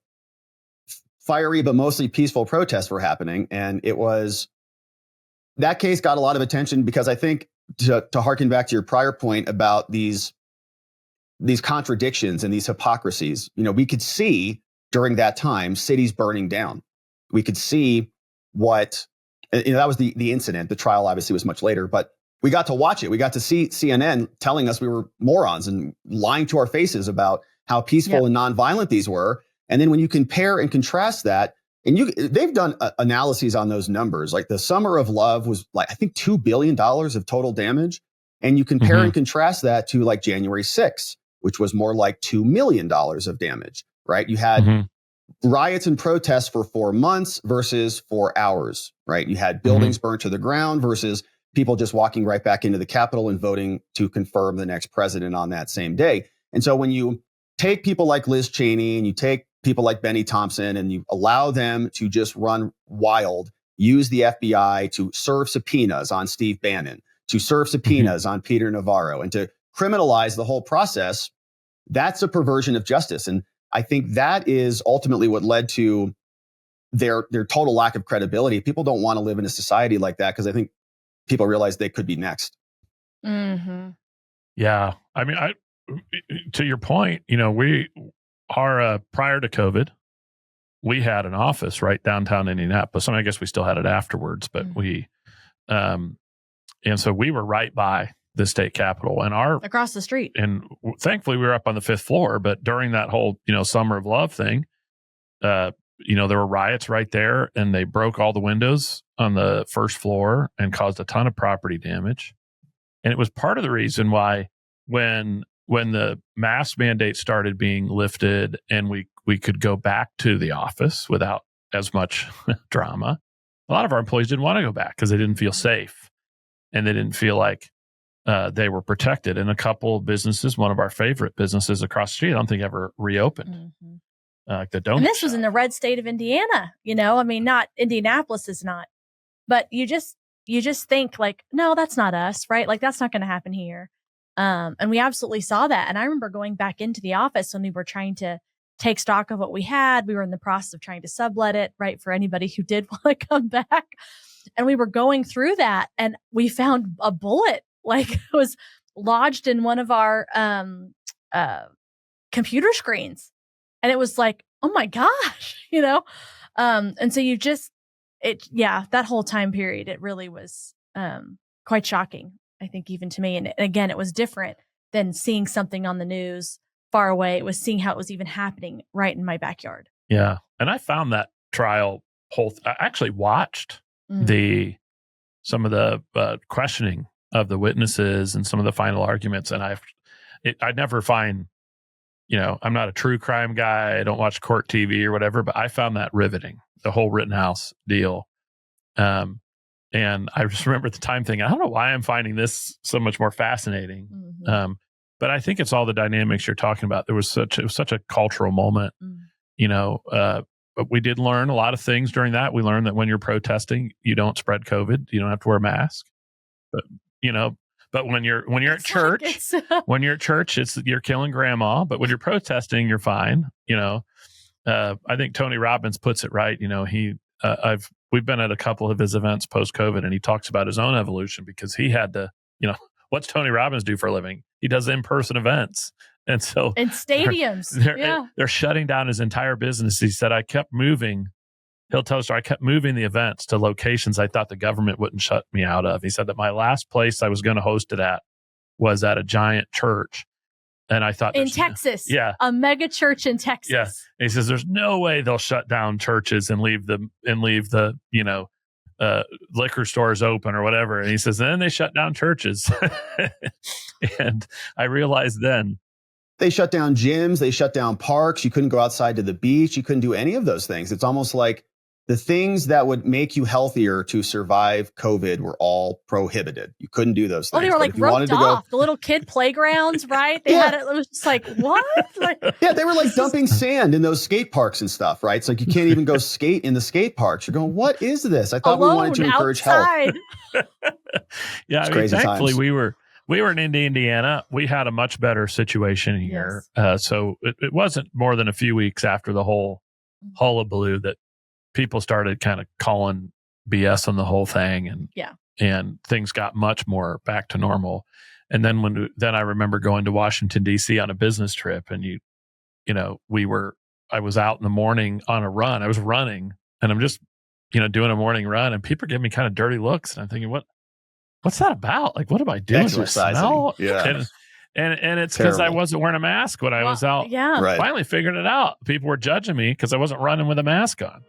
A: fiery but mostly peaceful protests were happening. And that case got a lot of attention because I think, to harken back to your prior point about these contradictions and these hypocrisies, we could see during that time cities burning down. We could see that was the incident. The trial obviously was much later, but we got to watch it. We got to see CNN telling us we were morons and lying to our faces about how peaceful and nonviolent these were. And then when you compare and contrast that, and they've done analyses on those numbers, like the Summer of Love was I think $2 billion of total damage. And you compare and contrast that to January 6th, which was more like $2 million of damage, right? You had riots and protests for 4 months versus 4 hours, right? You had buildings burnt to the ground versus people just walking right back into the Capitol and voting to confirm the next president on that same day. And so when you take people like Liz Cheney and you take people like Benny Thompson and you allow them to just run wild, use the FBI to serve subpoenas on Steve Bannon, to serve subpoenas on Peter Navarro, and to criminalize the whole process, that's a perversion of justice. And I think that is ultimately what led to their total lack of credibility. People don't want to live in a society like that because I think people realize they could be next.
C: Yeah. I mean, to your point, we are prior to COVID, we had an office right downtown Indianapolis. I mean, I guess we still had it afterwards, but and so we were right by the state capitol and
B: across the street.
C: And thankfully we were up on the 5th floor, but during that whole, Summer of Love thing, there were riots right there and they broke all the windows on the 1st floor and caused a ton of property damage. And it was part of the reason why when the mask mandate started being lifted and we could go back to the office without as much drama, a lot of our employees didn't want to go back because they didn't feel safe and they didn't feel like they were protected. And a couple of businesses, one of our favorite businesses across the street, I don't think ever reopened. The donut
B: and this
C: shop.
B: was in the red state of Indiana. I mean, not Indianapolis is not, but you just think no, that's not us, right? That's not going to happen here. And we absolutely saw that. And I remember going back into the office when we were trying to take stock of what we had. We were in the process of trying to sublet it, right, for anybody who did want to come back. And we were going through that and we found a bullet, it was lodged in one of our computer screens. And it was oh my gosh, and so that whole time period, it really was quite shocking, I think, even to me. And again, it was different than seeing something on the news far away. It was seeing how it was even happening right in my backyard.
C: Yeah. And I found that trial I actually watched some of the questioning of the witnesses and some of the final arguments. And I never find, I'm not a true crime guy. I don't watch court TV or whatever, but I found that riveting, the whole Rittenhouse deal. And I just remember at the time thinking, I don't know why I'm finding this so much more fascinating. But I think it's all the dynamics you're talking about. It was such a cultural moment, but we did learn a lot of things during that. We learned that when you're protesting, you don't spread COVID. You don't have to wear a mask. But when you're at church, when you're at church, you're killing grandma. But when you're protesting, you're fine. I think Tony Robbins puts it right. We've been at a couple of his events post COVID, and he talks about his own evolution because he had to. What's Tony Robbins do for a living? He does in-person events, and so
B: in stadiums,
C: they're shutting down his entire business. He said, I kept moving. He'll tell us, I kept moving the events to locations I thought the government wouldn't shut me out of. He said that my last place I was going to host it at was at a giant church. And I thought
B: in Texas, a mega church in Texas.
C: Yeah. And he says, there's no way they'll shut down churches and leave the liquor stores open or whatever. And he says, then they shut down churches. And I realized then,
A: they shut down gyms, they shut down parks. You couldn't go outside to the beach. You couldn't do any of those things. It's almost like the things that would make you healthier to survive COVID were all prohibited. You couldn't do those things.
B: Oh, they were like roped off. The little kid playgrounds, right? They had it. It was just like, what? Like,
A: yeah, they were like dumping sand in those skate parks and stuff, right? It's like you can't even go skate in the skate parks. You're going, what is this? I thought we wanted to encourage
B: outside.
C: Health. Yeah, I mean, thankfully we were in Indiana. We had a much better situation here.
B: Yes.
C: So it wasn't more than a few weeks after the whole hullabaloo that people started kind of calling BS on the whole thing, and things got much more back to normal. And then then I remember going to Washington D.C. on a business trip, and I was out in the morning on a run. I was running, and I'm just doing a morning run, and people give me kind of dirty looks, and I'm thinking, what's that about? Like, what am I doing?
A: Exercising.
C: Yeah. And it's because I wasn't wearing a mask when I was out.
B: Yeah.
A: Right.
C: Finally figured it out. People were judging me because I wasn't running with a mask on.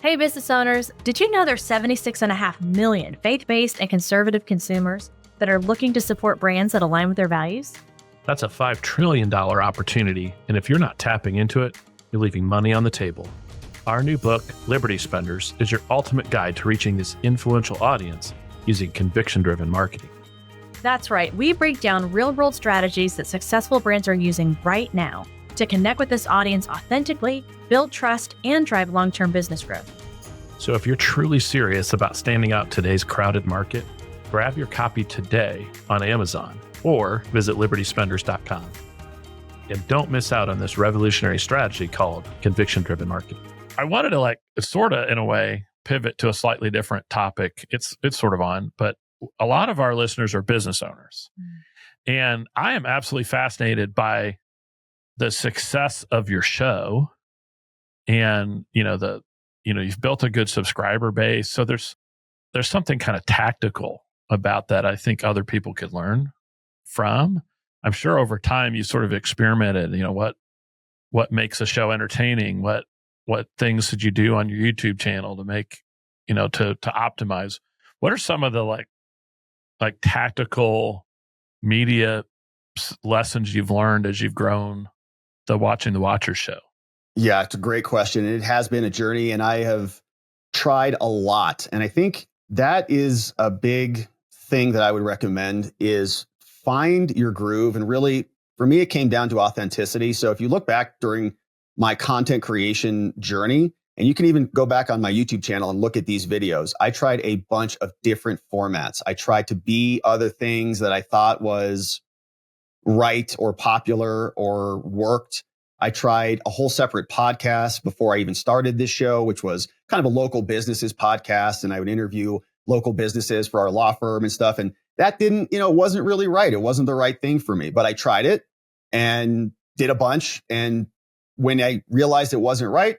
B: Hey, business owners, did you know there's 76.5 million faith-based and conservative consumers that are looking to support brands that align with their values?
D: That's a $5 trillion opportunity, and if you're not tapping into it, you're leaving money on the table. Our new book, Liberty Spenders, is your ultimate guide to reaching this influential audience using conviction-driven marketing.
B: That's right. We break down real-world strategies that successful brands are using right now to connect with this audience authentically, build trust, and drive long-term business growth.
D: So if you're truly serious about standing out in today's crowded market, grab your copy today on Amazon or visit libertyspenders.com. And don't miss out on this revolutionary strategy called conviction-driven marketing.
C: I wanted to sort of, in a way, pivot to a slightly different topic. It's sort of on, but a lot of our listeners are business owners. And I am absolutely fascinated by the success of your show. And, you've built a good subscriber base. So there's something kind of tactical about that I think other people could learn from. I'm sure over time you sort of experimented, what makes a show entertaining? What things did you do on your YouTube channel to make, to optimize? What are some of the like tactical media lessons you've learned as you've grown the Watching the Watchers show?
A: Yeah, it's a great question. It has been a journey, and I have tried a lot. And I think that is a big thing that I would recommend is find your groove. And really, for me, it came down to authenticity. So if you look back during my content creation journey, and you can even go back on my YouTube channel and look at these videos, I tried a bunch of different formats. I tried to be other things that I thought was right or popular or worked. I tried a whole separate podcast before I even started this show, which was kind of a local businesses podcast. And I would interview local businesses for our law firm and stuff. And that didn't, wasn't really right. It wasn't the right thing for me, but I tried it and did a bunch. And when I realized it wasn't right,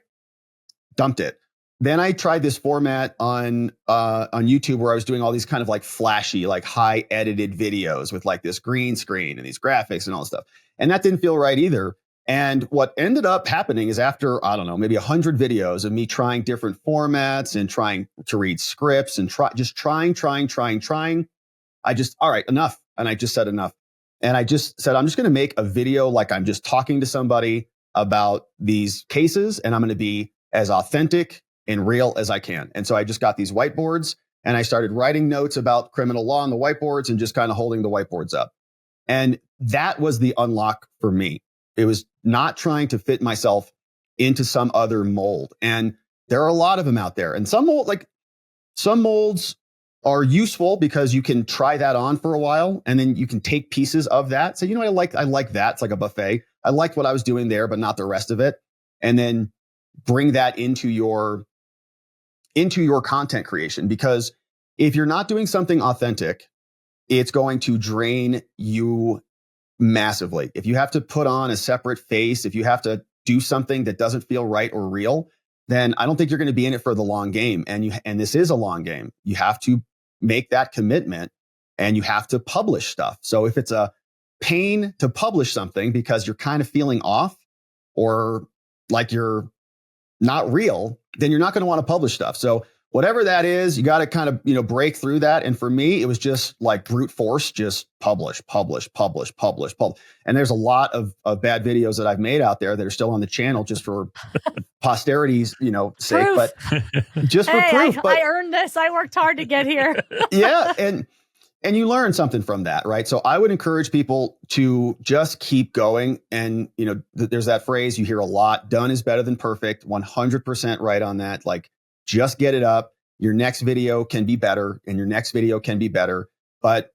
A: dumped it. Then I tried this format on YouTube where I was doing all these kind of like flashy, like high edited videos with like this green screen and these graphics and all this stuff. And that didn't feel right either. And what ended up happening is after, I don't know, maybe 100 videos of me trying different formats and trying to read scripts and trying, I just, all right, enough. And I just said enough. And I just said, I'm just going to make a video like I'm just talking to somebody about these cases, and I'm going to be as authentic and real as I can. And so I just got these whiteboards and I started writing notes about criminal law on the whiteboards and just kind of holding the whiteboards up. And that was the unlock for me. It was not trying to fit myself into some other mold. And there are a lot of them out there. And some molds are useful because you can try that on for a while and then you can take pieces of that. So, I like that. It's like a buffet. I liked what I was doing there, but not the rest of it. And then bring that into your content creation, because if you're not doing something authentic, it's going to drain you massively. If you have to put on a separate face, if you have to do something that doesn't feel right or real, then I don't think you're going to be in it for the long game. And this is a long game. You have to make that commitment and you have to publish stuff. So if it's a pain to publish something because you're kind of feeling off or like you're not real, then you're not going to want to publish stuff. So whatever that is, you got to kind of, break through that. And for me, it was just like brute force, just publish. And there's a lot of bad videos that I've made out there that are still on the channel just for posterity's, sake,
B: Proof.
A: but just for proof.
B: I earned this. I worked hard to get here.
A: Yeah. And you learn something from that, right? So I would encourage people to just keep going. And, there's that phrase you hear a lot, done is better than perfect, 100% right on that. Like, just get it up. Your next video can be better and your next video can be better. But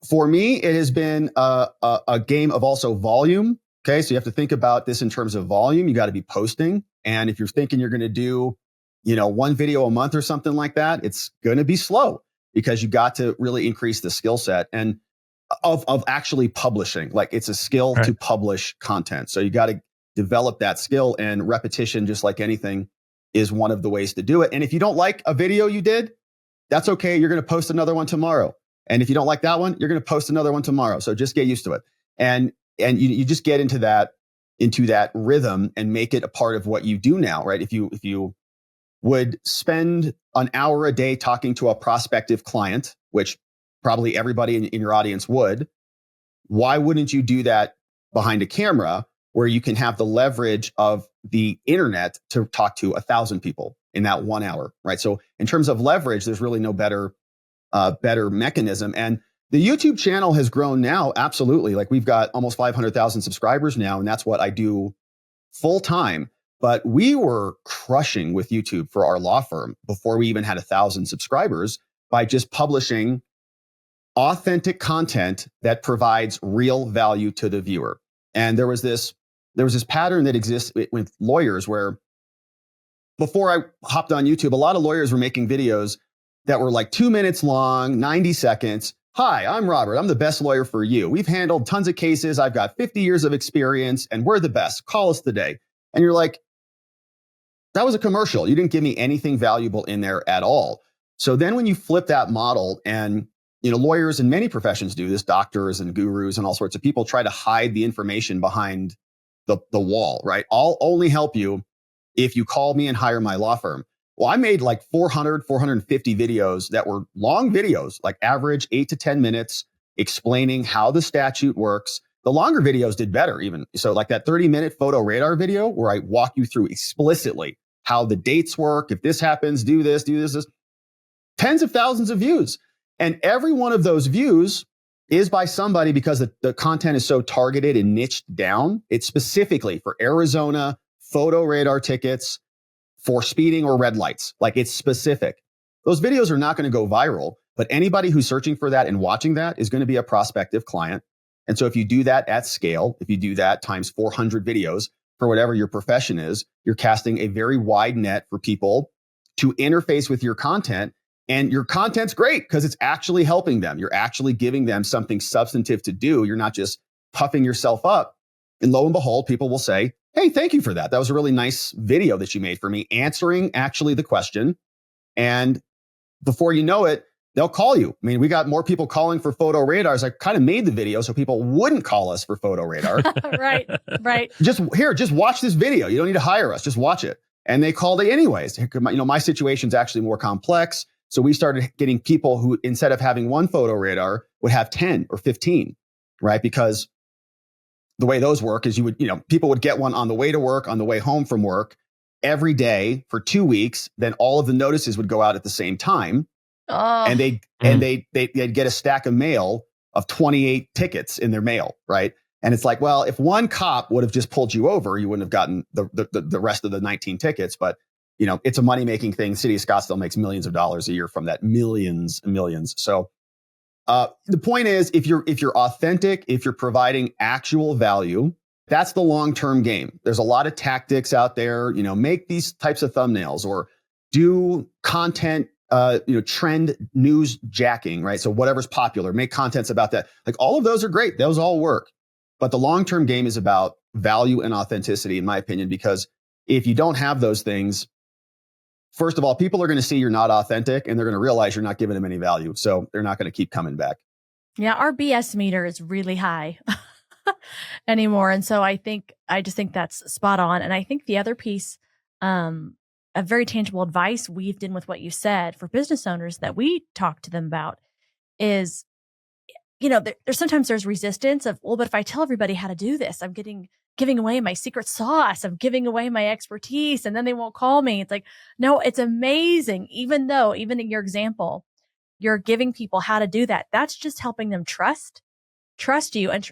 A: for me, it has been a game of also volume. Okay. So you have to think about this in terms of volume. You got to be posting. And if you're thinking you're going to do, one video a month or something like that, it's going to be slow because you got to really increase the skill set and of actually publishing. Like, it's a skill to publish content. So you got to develop that skill, and repetition, just like anything, is one of the ways to do it. And if you don't like a video you did, that's okay. You're going to post another one tomorrow. And if you don't like that one, you're going to post another one tomorrow. So just get used to it. And you just get into that rhythm and make it a part of what you do now, right? If you would spend an hour a day talking to a prospective client, which probably everybody in your audience would, why wouldn't you do that behind a camera where you can have the leverage of the internet to talk to 1,000 people in that 1 hour, right? So in terms of leverage, there's really no better mechanism. And the YouTube channel has grown now. Absolutely. Like, we've got almost 500,000 subscribers now, and that's what I do full time. But we were crushing with YouTube for our law firm before we even had 1,000 subscribers by just publishing authentic content that provides real value to the viewer. And there was this pattern that exists with lawyers where, before I hopped on YouTube, a lot of lawyers were making videos that were like 2 minutes long, 90 seconds. Hi, I'm Robert. I'm the best lawyer for you. We've handled tons of cases. I've got 50 years of experience and we're the best. Call us today. And you're like, that was a commercial. You didn't give me anything valuable in there at all. So then when you flip that model, and lawyers in many professions do this, doctors and gurus and all sorts of people try to hide the information behind the wall, right? I'll only help you if you call me and hire my law firm. Well, I made like 450 videos that were long videos, like average 8 to 10 minutes, explaining how the statute works. The longer videos did better even. So like that 30-minute photo radar video where I walk you through explicitly how the dates work. If this happens, do this. Tens of thousands of views. And every one of those views is by somebody, because the content is so targeted and niched down. It's specifically for Arizona photo radar tickets, for speeding or red lights. Like, it's specific. Those videos are not going to go viral, but anybody who's searching for that and watching that is going to be a prospective client. And so if you do that at scale, if you do that times 400 videos for whatever your profession is, you're casting a very wide net for people to interface with your content. And your content's great because it's actually helping them. You're actually giving them something substantive to do. You're not just puffing yourself up. And lo and behold, people will say, hey, thank you for that. That was a really nice video that you made for me, answering actually the question. And before you know it, they'll call you. I mean, we got more people calling for photo radars. I kind of made the video so people wouldn't call us for photo radar.
B: Right.
A: Just watch this video. You don't need to hire us. Just watch it. And they called it anyways. My situation's actually more complex. So we started getting people who, instead of having one photo radar, would have 10 or 15, right? Because the way those work is people would get one on the way to work, on the way home from work every day for 2 weeks. Then all of the notices would go out at the same time. And they'd get a stack of mail of 28 tickets in their mail, right? And it's like, well, if one cop would have just pulled you over, you wouldn't have gotten the rest of the 19 tickets. But it's a money-making thing. City of Scottsdale makes millions of dollars a year from that, millions and millions. So the point is, if you're authentic, if you're providing actual value, that's the long-term game. There's a lot of tactics out there. Make these types of thumbnails or do content, trend news jacking, right? So whatever's popular, make contents about that. Like, all of those are great. Those all work. But the long-term game is about value and authenticity, in my opinion, because if you don't have those things, first of all, people are going to see you're not authentic, and they're going to realize you're not giving them any value. So they're not going to keep coming back.
B: Yeah, our BS meter is really high anymore. And so I just think that's spot on. And I think the other piece a very tangible advice weaved in with what you said for business owners that we talk to them about is, there's sometimes there's resistance of, well, but if I tell everybody how to do this, I'm giving away my secret sauce. I'm giving away my expertise, and then they won't call me. It's like, no, it's amazing. Even in your example, you're giving people how to do that. That's just helping them trust you. And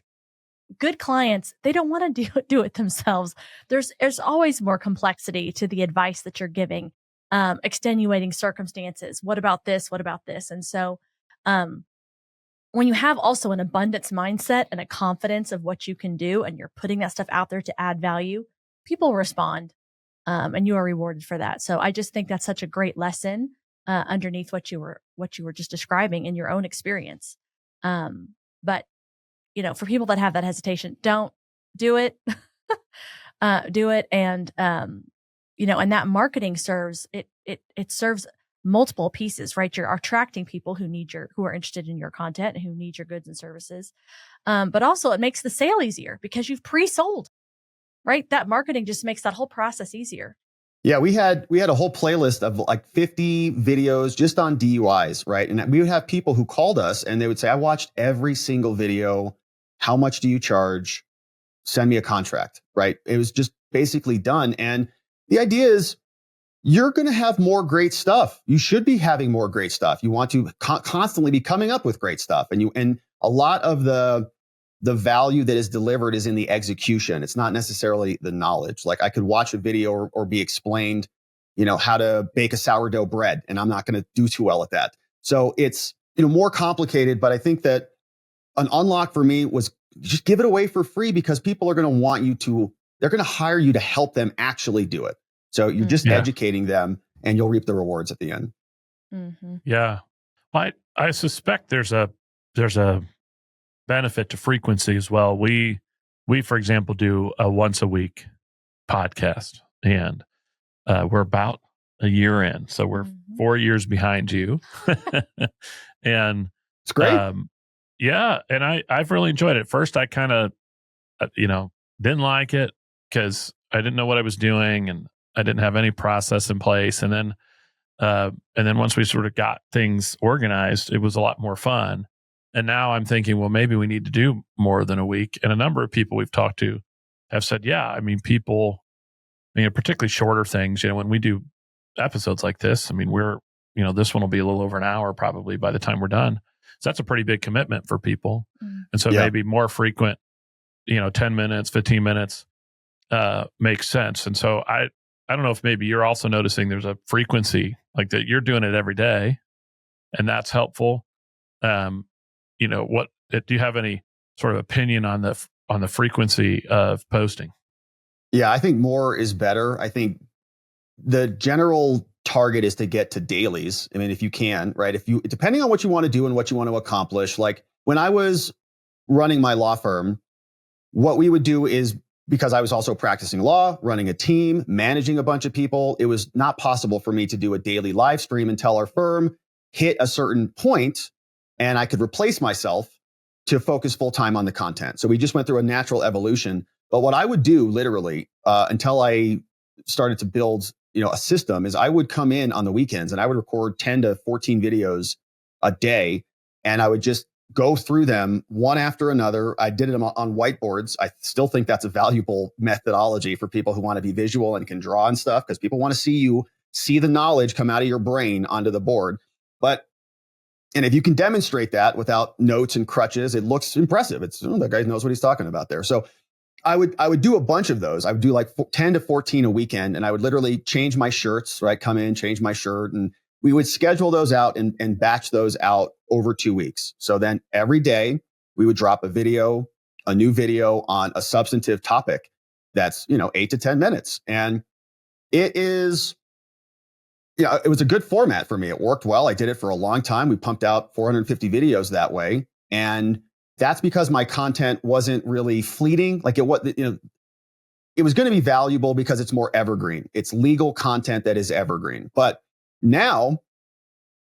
B: good clients, they don't want to do it themselves. There's always more complexity to the advice that you're giving, extenuating circumstances. What about this? What about this? And so, when you have also an abundance mindset and a confidence of what you can do, and you're putting that stuff out there to add value, people respond, and you are rewarded for that. So I just think that's such a great lesson underneath what you were just describing in your own experience. But for people that have that hesitation, don't do it. Do it, and and that marketing serves it serves multiple pieces, right? You're attracting people who are interested in your content and who need your goods and services. But also it makes the sale easier because you've pre-sold, right? That marketing just makes that whole process easier.
A: Yeah, we had a whole playlist of like 50 videos just on DUIs, right? And we would have people who called us and they would say, I watched every single video. How much do you charge? Send me a contract, right? It was just basically done. And the idea is, you're going to have more great stuff. You should be having more great stuff. You want to constantly be coming up with great stuff. And a lot of the value that is delivered is in the execution. It's not necessarily the knowledge. Like I could watch a video or be explained, how to bake a sourdough bread, and I'm not going to do too well at that. So it's, more complicated, but I think that an unlock for me was just give it away for free, because people are going to they're going to hire you to help them actually do it. So you're just educating them, and you'll reap the rewards at the end.
B: Mm-hmm.
C: Yeah. I suspect there's a benefit to frequency as well. We for example, do a once a week podcast, and we're about a year in. So we're 4 years behind you. And
A: it's great.
C: Yeah. And I've really enjoyed it. First, I kind of, didn't like it because I didn't know what I was doing, and I didn't have any process in place. And then once we sort of got things organized, it was a lot more fun. And now I'm thinking, well, maybe we need to do more than a week. And a number of people we've talked to have said, yeah, I mean, people, particularly shorter things, when we do episodes like this, we're, this one will be a little over an hour probably by the time we're done. So that's a pretty big commitment for people. And so maybe more frequent, 10 minutes, 15 minutes makes sense. And so I don't know if maybe you're also noticing there's a frequency like that. You're doing it every day, and that's helpful. What do you have any sort of opinion on the frequency of posting?
A: Yeah, I think more is better. I think the general target is to get to dailies. If you can, right? Depending on what you want to do and what you want to accomplish. Like when I was running my law firm, what we would do is, because I was also practicing law, running a team, managing a bunch of people, it was not possible for me to do a daily live stream until our firm hit a certain point and I could replace myself to focus full time on the content. So we just went through a natural evolution. But what I would do literally until I started to build, a system, is I would come in on the weekends and I would record 10 to 14 videos a day, and I would just go through them one after another. I did it on whiteboards. I still think that's a valuable methodology for people who want to be visual and can draw and stuff, because people want to see the knowledge come out of your brain onto the board. And if you can demonstrate that without notes and crutches, it looks impressive. It's, that guy knows what he's talking about there. So I would do a bunch of those. I would do like 10 to 14 a weekend, and I would literally change my shirts, right? Come in, change my shirt, and we would schedule those out and batch those out over 2 weeks. So then every day we would drop a new video on a substantive topic that's, 8 to 10 minutes. And it is, it was a good format for me. It worked well. I did it for a long time. We pumped out 450 videos that way. And that's because my content wasn't really fleeting. Like it was going to be valuable because it's more evergreen. It's legal content that is evergreen. But now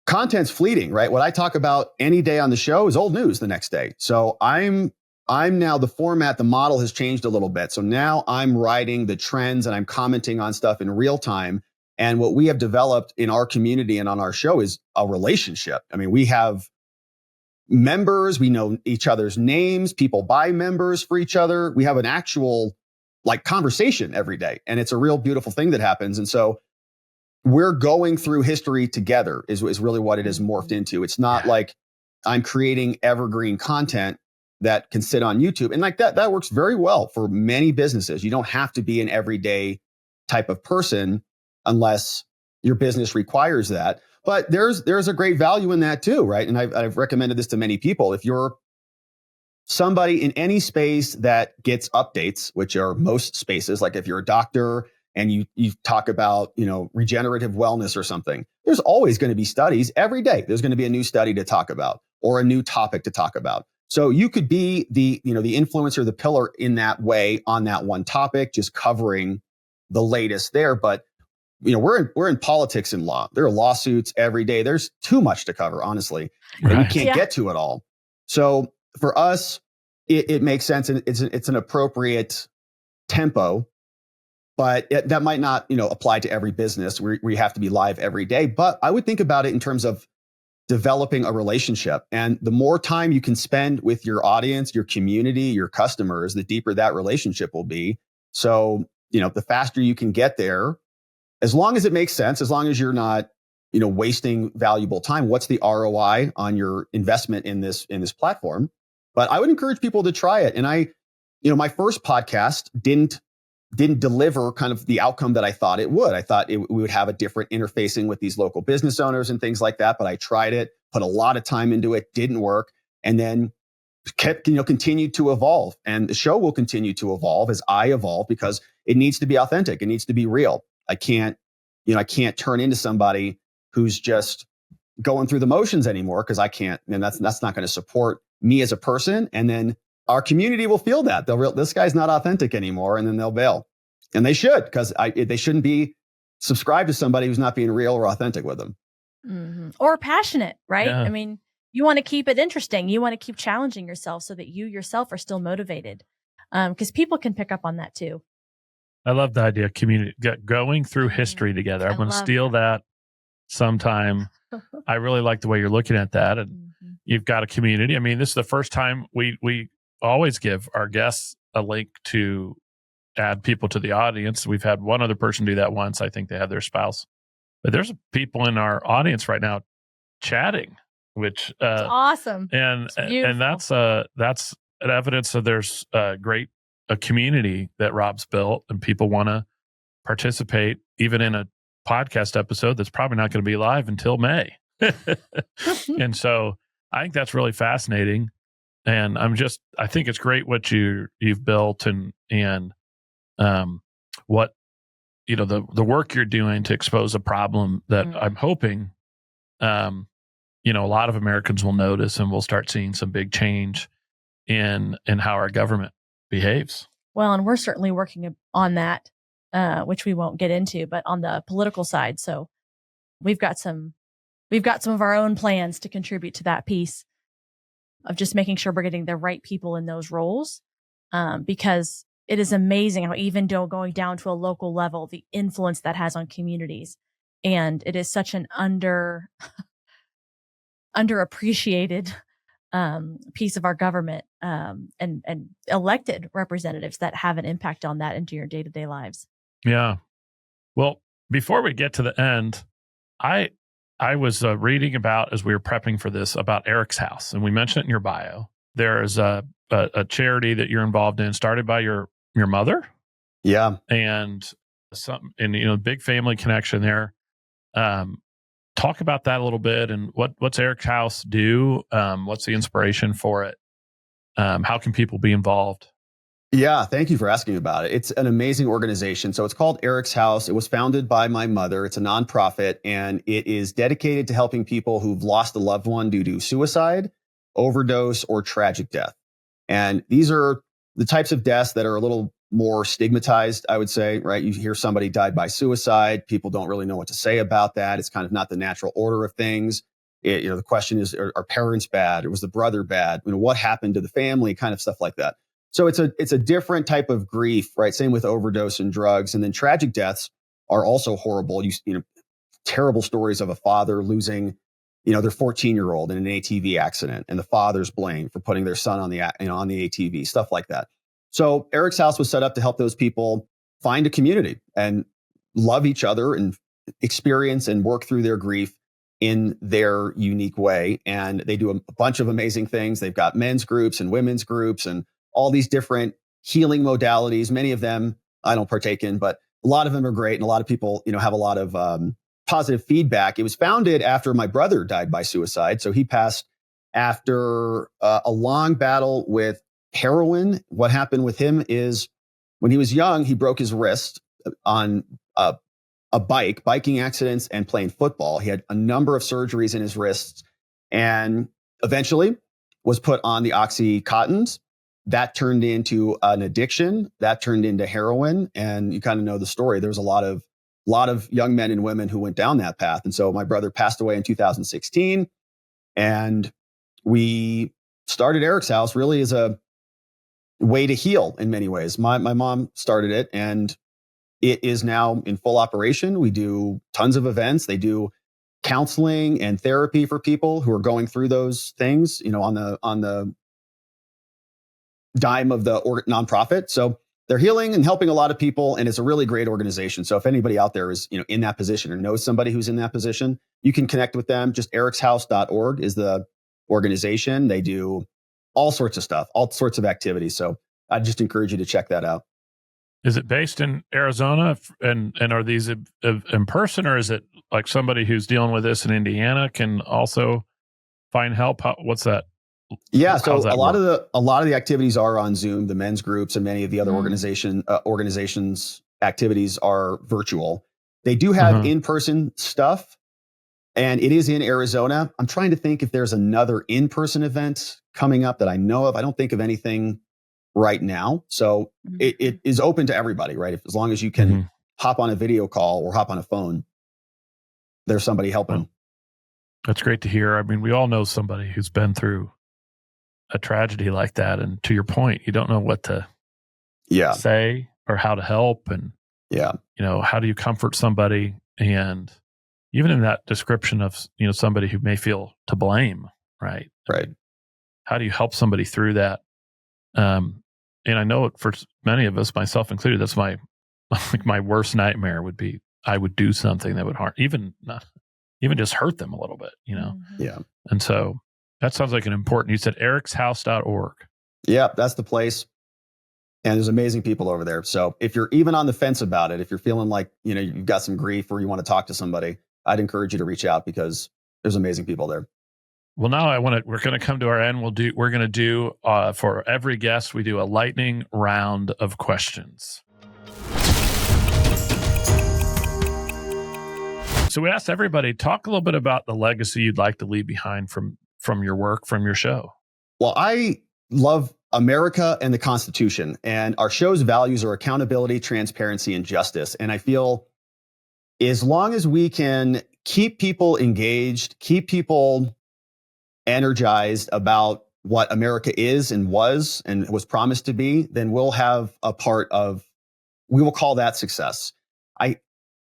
A: content's fleeting, right? What I talk about any day on the show is old news the next day. So I'm now the format, the model has changed a little bit. So now I'm writing the trends and I'm commenting on stuff in real time. And what we have developed in our community and on our show is a relationship. I mean, we have members, we know each other's names, people buy members for each other. We have an actual like conversation every day. And it's a real beautiful thing that happens. And so we're going through history together is really what it has morphed into. It's not like I'm creating evergreen content that can sit on YouTube. And like that works very well for many businesses. You don't have to be an everyday type of person unless your business requires that. But there's a great value in that too, right? And I've recommended this to many people. If you're somebody in any space that gets updates, which are most spaces, like if you're a doctor and you talk about, regenerative wellness or something, there's always going to be studies every day. There's going to be a new study to talk about or a new topic to talk about. So you could be the influencer, the pillar in that way on that one topic, just covering the latest there. But we're in politics and law. There are lawsuits every day. There's too much to cover, honestly, and we can't get to it all. So for us, it makes sense, and it's an appropriate tempo. But that might not, apply to every business where you have to be live every day. But I would think about it in terms of developing a relationship. And the more time you can spend with your audience, your community, your customers, the deeper that relationship will be. So, the faster you can get there, as long as it makes sense, as long as you're not, wasting valuable time, what's the ROI on your investment in this platform? But I would encourage people to try it. And my first podcast didn't deliver kind of the outcome that I thought it would. I thought we would have a different interfacing with these local business owners and things like that. But I tried it, put a lot of time into it, didn't work, and then continued to evolve. And the show will continue to evolve as I evolve because it needs to be authentic. It needs to be real. I can't turn into somebody who's just going through the motions anymore because I can't, and that's not going to support me as a person. And then our community will feel that this guy's not authentic anymore, and then they'll bail. And they should, because they shouldn't be subscribed to somebody who's not being real or authentic with them.
B: Mm-hmm. Or passionate, right?
C: Yeah.
B: I mean, you want to keep it interesting. You want to keep challenging yourself so that you yourself are still motivated, because people can pick up on that too.
C: I love the idea of community going through history together. I'm going to steal that sometime. I really like the way you're looking at that. And you've got a community. I mean, this is the first time we always give our guests a link to add people to the audience. We've had one other person do that once. I think they had their spouse. But there's people in our audience right now chatting, which
B: it's awesome.
C: And that's an evidence that there's a community that Rob's built, and people want to participate even in a podcast episode that's probably not going to be live until May. And so I think that's really fascinating. And I think it's great what you've built and what, the work you're doing to expose a problem that I'm hoping, a lot of Americans will notice, and we'll start seeing some big change in how our government behaves.
B: Well, and we're certainly working on that, which we won't get into, but on the political side. So we've got some of our own plans to contribute to that piece of just making sure we're getting the right people in those roles. Because it is amazing how even though going down to a local level, the influence that has on communities. And it is such an underappreciated piece of our government, and elected representatives that have an impact on that into your day-to-day lives.
C: Yeah. Well, before we get to the end, I was reading about, as we were prepping for this, about Eric's House, and we mentioned it in your bio. There's a charity that you're involved in, started by your mother.
A: Yeah.
C: And big family connection there. Talk about that a little bit, and what's Eric's House do? What's the inspiration for it? How can people be involved?
A: Yeah, thank you for asking about it. It's an amazing organization. So it's called Eric's House. It was founded by my mother. It's a nonprofit, and it is dedicated to helping people who've lost a loved one due to suicide, overdose, or tragic death. And these are the types of deaths that are a little more stigmatized, I would say, right? You hear somebody died by suicide. People don't really know what to say about that. It's kind of not the natural order of things. The question is, are parents bad? Or was the brother bad? What happened to the family? Kind of stuff like that. So it's a different type of grief, right? Same with overdose and drugs. And then tragic deaths are also horrible. Terrible stories of a father losing, their 14-year-old in an ATV accident, and the father's blamed for putting their son on the ATV, stuff like that. So Eric's House was set up to help those people find a community and love each other and experience and work through their grief in their unique way. And they do a bunch of amazing things. They've got men's groups and women's groups and all these different healing modalities. Many of them I don't partake in, but a lot of them are great. And a lot of people, have a lot of positive feedback. It was founded after my brother died by suicide. So he passed after a long battle with heroin. What happened with him is when he was young, he broke his wrist on biking accidents and playing football. He had a number of surgeries in his wrists and eventually was put on the Oxycontins. That turned into an addiction. That turned into heroin. And you kind of know the story. There was a lot of young men and women who went down that path. And so my brother passed away in 2016. And we started Eric's House really as a way to heal in many ways. My mom started it, and it is now in full operation. We do tons of events. They do counseling and therapy for people who are going through those things, on the dime of the nonprofit. So they're healing and helping a lot of people, and it's a really great organization. So if anybody out there is, in that position or knows somebody who's in that position, you can connect with them. Just ericshouse.org is the organization. They do all sorts of stuff, all sorts of activities. So I just encourage you to check that out.
C: Is it based in Arizona, and are these in person, or is it like somebody who's dealing with this in Indiana can also find help? What's that?
A: Yeah, so a lot of the activities are on Zoom. The men's groups and many of the other organizations activities are virtual. They do have in-person stuff, and it is in Arizona. I'm trying to think if there's another in-person event coming up that I know of. I don't think of anything right now. So it is open to everybody, right? As long as you can hop on a video call or hop on a phone, there's somebody helping.
C: Well, that's great to hear. I mean, we all know somebody who's been through a tragedy like that. And to your point, you don't know what to say or how to help. And, how do you comfort somebody? And even in that description of, somebody who may feel to blame, right?
A: Right.
C: How do you help somebody through that? And I know for many of us, myself included, that's my worst nightmare would be I would do something that would harm, even just hurt them a little bit,
A: Yeah.
C: And so that sounds like an important. You said ericshouse.org.
A: Yeah, that's the place. And there's amazing people over there. So if you're even on the fence about it, if you're feeling like, you've got some grief or you want to talk to somebody, I'd encourage you to reach out because there's amazing people there.
C: Well, now we're going to come to our end. We're going to do, for every guest, we do a lightning round of questions. So we asked everybody, talk a little bit about the legacy you'd like to leave behind from your work, from your show.
A: Well, I love America and the Constitution, and our show's values are accountability, transparency, and justice. And I feel as long as we can keep people engaged, keep people energized about what America is and was promised to be, then we'll have we will call that success. I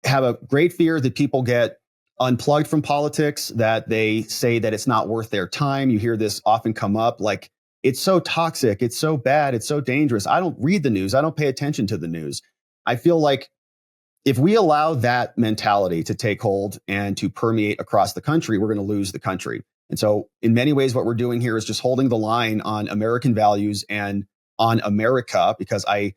A: have a great fear that people get unplugged from politics, that they say that it's not worth their time. You hear this often come up, like, it's so toxic, it's so bad, it's so dangerous. I don't read the news. I don't pay attention to the news. I feel like if we allow that mentality to take hold and to permeate across the country, we're going to lose the country. And so in many ways, what we're doing here is just holding the line on American values and on America, because I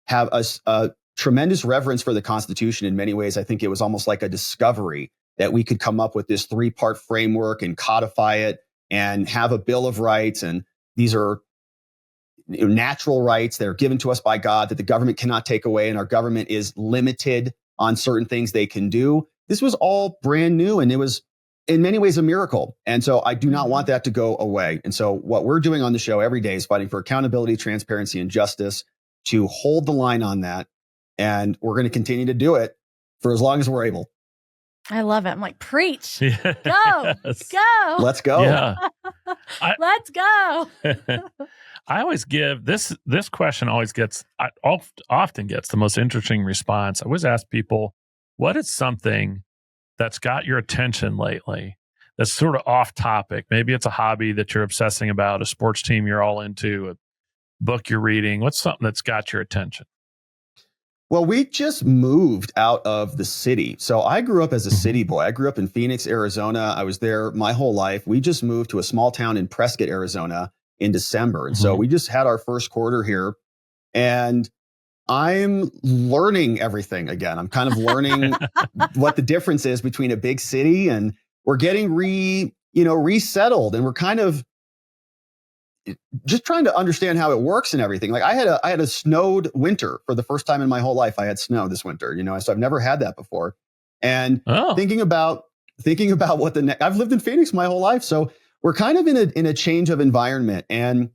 A: have a tremendous reverence for the Constitution. In many ways, I think it was almost like a discovery that we could come up with this 3-part framework and codify it and have a Bill of Rights. And these are natural rights that are given to us by God that the government cannot take away. And our government is limited on certain things they can do. This was all brand new, and it was in many ways a miracle. And so I do not want that to go away. And so what we're doing on the show every day is fighting for accountability, transparency, and justice to hold the line on that. And we're going to continue to do it for as long as we're able.
B: I love it. I'm like, preach.
C: Yes.
B: Go.
A: Let's go.
C: Yeah.
B: Let's go.
C: I always give this question often gets the most interesting response. I always ask people, what is something that's got your attention lately that's sort of off topic? Maybe it's a hobby that you're obsessing about, a sports team you're all into, a book you're reading. What's something that's got your attention?
A: Well, we just moved out of the city. So I grew up as a city boy. I grew up in Phoenix, Arizona. I was there my whole life. We just moved to a small town in Prescott, Arizona in December. And so we just had our first quarter here. And I'm learning everything again. I'm kind of learning what the difference is between a big city, and we're getting resettled, and we're kind of just trying to understand how it works and everything. Like I had a snowed winter for the first time in my whole life. I had snow this winter, so I've never had that before. And thinking about what I've lived in Phoenix my whole life. So we're kind of in a change of environment. And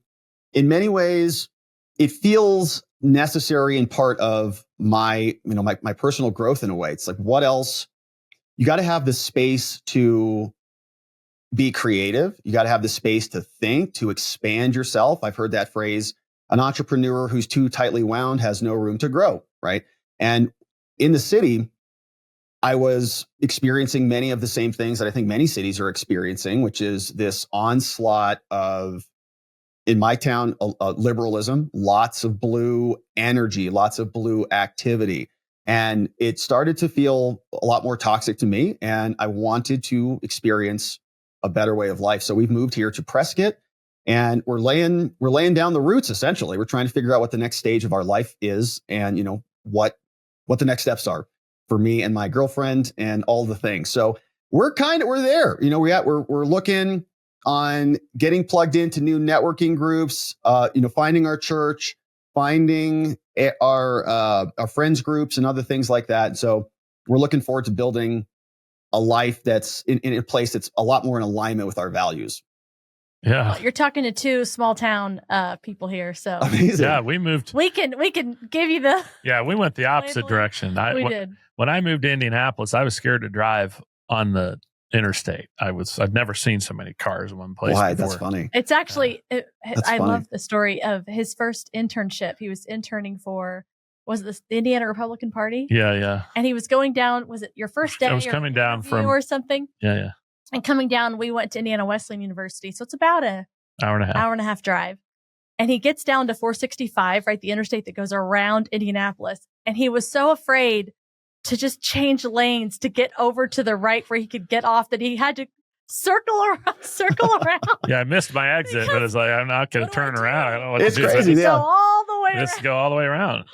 A: in many ways, it feels necessary and part of my personal growth in a way. It's like, what else? You got to have the space to be creative. You got to have the space to think, to expand yourself. I've heard that phrase, an entrepreneur who's too tightly wound has no room to grow, right? And in the city, I was experiencing many of the same things that I think many cities are experiencing, which is this onslaught of, in my town, liberalism, lots of blue energy, lots of blue activity. And it started to feel a lot more toxic to me. And I wanted to experience a better way of life. So we've moved here to Prescott, and we're laying down the roots. Essentially, we're trying to figure out what the next stage of our life is, and what the next steps are for me and my girlfriend and all the things. So we're there. We're looking on getting plugged into new networking groups, finding our church, finding our friends groups and other things like that. So we're looking forward to building a life that's in a place that's a lot more in alignment with our values.
C: Yeah.
B: Well, you're talking to two small town people here. So
A: amazing.
C: Yeah, we moved.
B: We can give you the.
C: Yeah, we went the opposite direction.
B: We did.
C: When I moved to Indianapolis, I was scared to drive on the interstate. I've never seen so many cars in one place.
A: Why?
C: Before.
A: That's funny.
B: It's actually, I
A: funny.
B: love the story of his first internship. He was interning for, was it the Indiana Republican Party?
C: Yeah.
B: And he was going down, was it your first day?
C: I was coming down from
B: or something?
C: Yeah.
B: And coming down, we went to Indiana Wesleyan University. So it's about an hour and a half drive. And he gets down to 465, right? The interstate that goes around Indianapolis. And he was so afraid to just change lanes to get over to the right where he could get off that he had to circle around.
C: Yeah, I missed my exit, but it's like, I'm not going to turn around. I don't know what
A: It's
C: to do.
A: crazy.
B: Go all the way
C: Just go all the way around.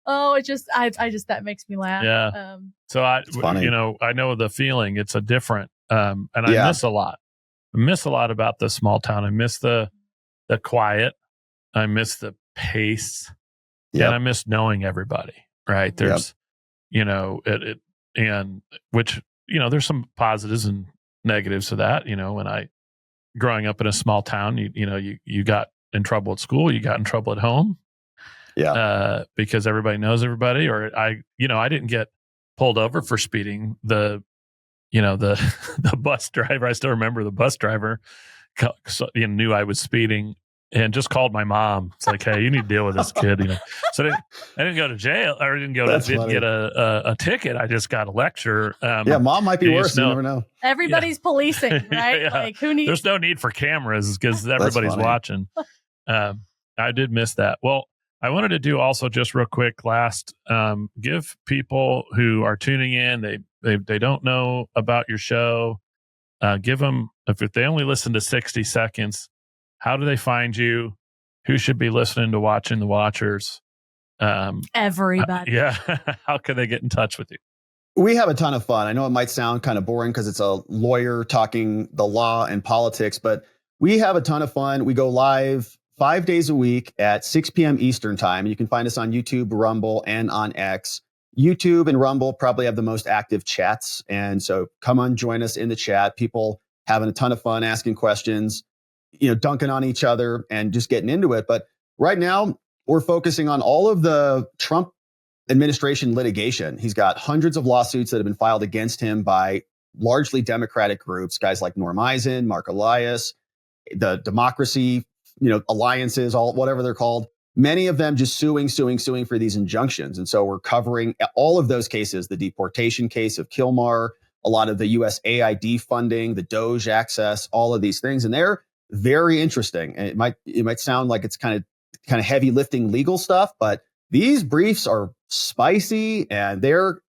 B: that makes me laugh.
C: Yeah. So I know the feeling. It's a different, and I miss a lot. I miss a lot about the small town. I miss the quiet. I miss the pace.
A: Yep.
C: And I miss knowing everybody. Right. There's, and which, there's some positives and negatives to that. When growing up in a small town, you got in trouble at school, you got in trouble at home. Yeah. Because everybody knows everybody, or I didn't get pulled over for speeding. The bus driver, I still remember the bus driver knew I was speeding and just called my mom. It's like, hey, you need to deal with this kid. So I didn't go to jail, or didn't get a ticket. I just got a lecture.
A: Mom might be worse. You never know.
B: Everybody's policing, right?
C: Yeah.
B: Like, who needs?
C: There's no need for cameras because everybody's watching. I did miss that. Well, I wanted to do also just real quick last, give people who are tuning in, they don't know about your show, give them, if they only listen to 60 seconds, how do they find you? Who should be listening to Watching the Watchers?
B: Everybody.
C: Yeah. How can they get in touch with you?
A: We have a ton of fun. I know it might sound kind of boring because it's a lawyer talking the law and politics, but we have a ton of fun. We go live 5 days a week at 6 p.m. Eastern time. You can find us on YouTube, Rumble, and on X. YouTube and Rumble probably have the most active chats. And so come on, join us in the chat. People having a ton of fun, asking questions, dunking on each other and just getting into it. But right now, we're focusing on all of the Trump administration litigation. He's got hundreds of lawsuits that have been filed against him by largely Democratic groups, guys like Norm Eisen, Mark Elias, the Democracy, alliances, all whatever they're called. many of them just suing for these injunctions. And so we're covering all of those cases, the deportation case of Kilmar, a lot of the USAID funding, the Doge access, all of these things. And they're very interesting. And it might sound like it's kind of heavy lifting legal stuff, but these briefs are spicy and they're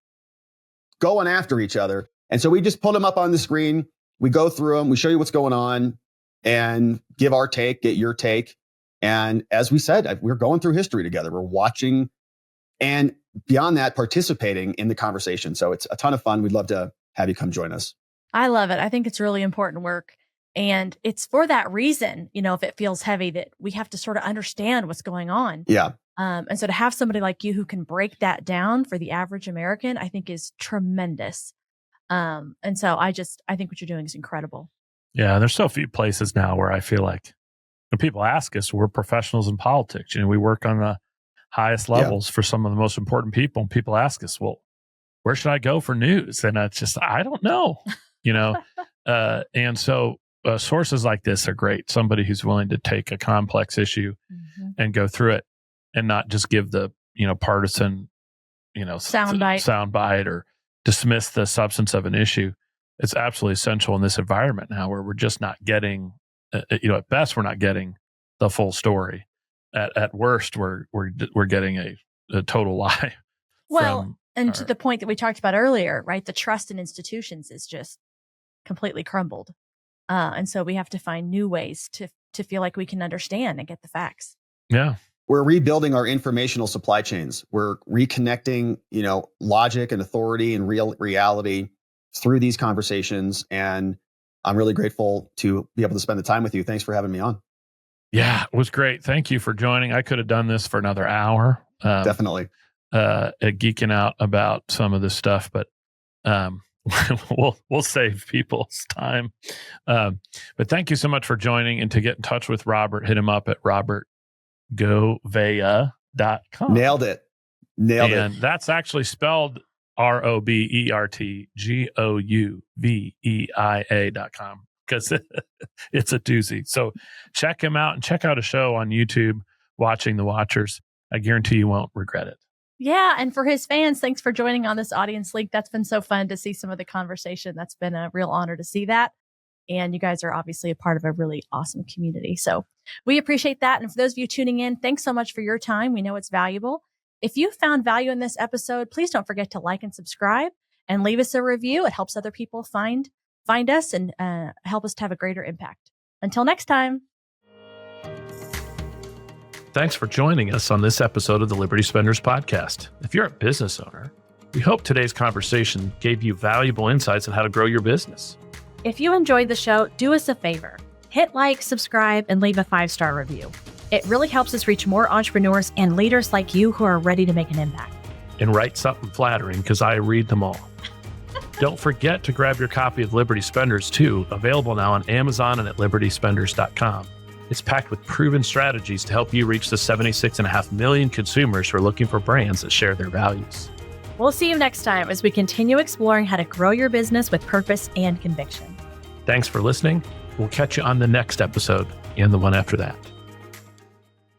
A: going after each other. And so we just pull them up on the screen. We go through them. We show you what's going on and give our take, get your take. And as we said, we're going through history together. We're watching and beyond that, participating in the conversation. So it's a ton of fun. We'd love to have you come join us.
B: I love it. I think it's really important work. And it's for that reason, if it feels heavy, that we have to sort of understand what's going on.
A: Yeah.
B: And so to have somebody like you who can break that down for the average American, I think is tremendous. And so I think what you're doing is incredible.
C: Yeah. There's so few places now where I feel like when people ask us, we're professionals in politics. We work on the highest levels for some of the most important people. And people ask us, well, where should I go for news? And it's just, I don't know, and so sources like this are great. Somebody who's willing to take a complex issue and go through it and not just give the, partisan, soundbite or dismiss the substance of an issue. It's absolutely essential in this environment now where we're just not getting, at best, we're not getting the full story. At worst, we're getting a total lie.
B: Well, to the point that we talked about earlier, right? The trust in institutions is just completely crumbled. And so we have to find new ways to feel like we can understand and get the facts.
C: Yeah.
A: We're rebuilding our informational supply chains. We're reconnecting, logic and authority and reality through these conversations. And I'm really grateful to be able to spend the time with you. Thanks for having me on.
C: Yeah, it was great. Thank you for joining. I could have done this for another hour.
A: Definitely.
C: Geeking out about some of this stuff, but we'll save people's time. But thank you so much for joining. And to get in touch with Robert, hit him up at robertgouveia.com.
A: Nailed it.
C: And that's actually spelled RobertGouveia.com because it's a doozy. So check him out and check out a show on YouTube, Watching the Watchers. I guarantee you won't regret it.
B: Yeah. And for his fans, thanks for joining on this audience link. That's been so fun to see some of the conversation. That's been a real honor to see that. And you guys are obviously a part of a really awesome community. So we appreciate that. And for those of you tuning in, thanks so much for your time. We know it's valuable. If you found value in this episode, please don't forget to like and subscribe and leave us a review. It helps other people find us and help us to have a greater impact. Until next time.
D: Thanks for joining us on this episode of the Liberty Spenders Podcast. If you're a business owner, we hope today's conversation gave you valuable insights on how to grow your business.
B: If you enjoyed the show, do us a favor. Hit like, subscribe, and leave a 5-star review. It really helps us reach more entrepreneurs and leaders like you who are ready to make an impact.
D: And write something flattering because I read them all. Don't forget to grab your copy of Liberty Spenders too, available now on Amazon and at libertyspenders.com. It's packed with proven strategies to help you reach the 76.5 million consumers who are looking for brands that share their values.
B: We'll see you next time as we continue exploring how to grow your business with purpose and conviction.
D: Thanks for listening. We'll catch you on the next episode and the one after that.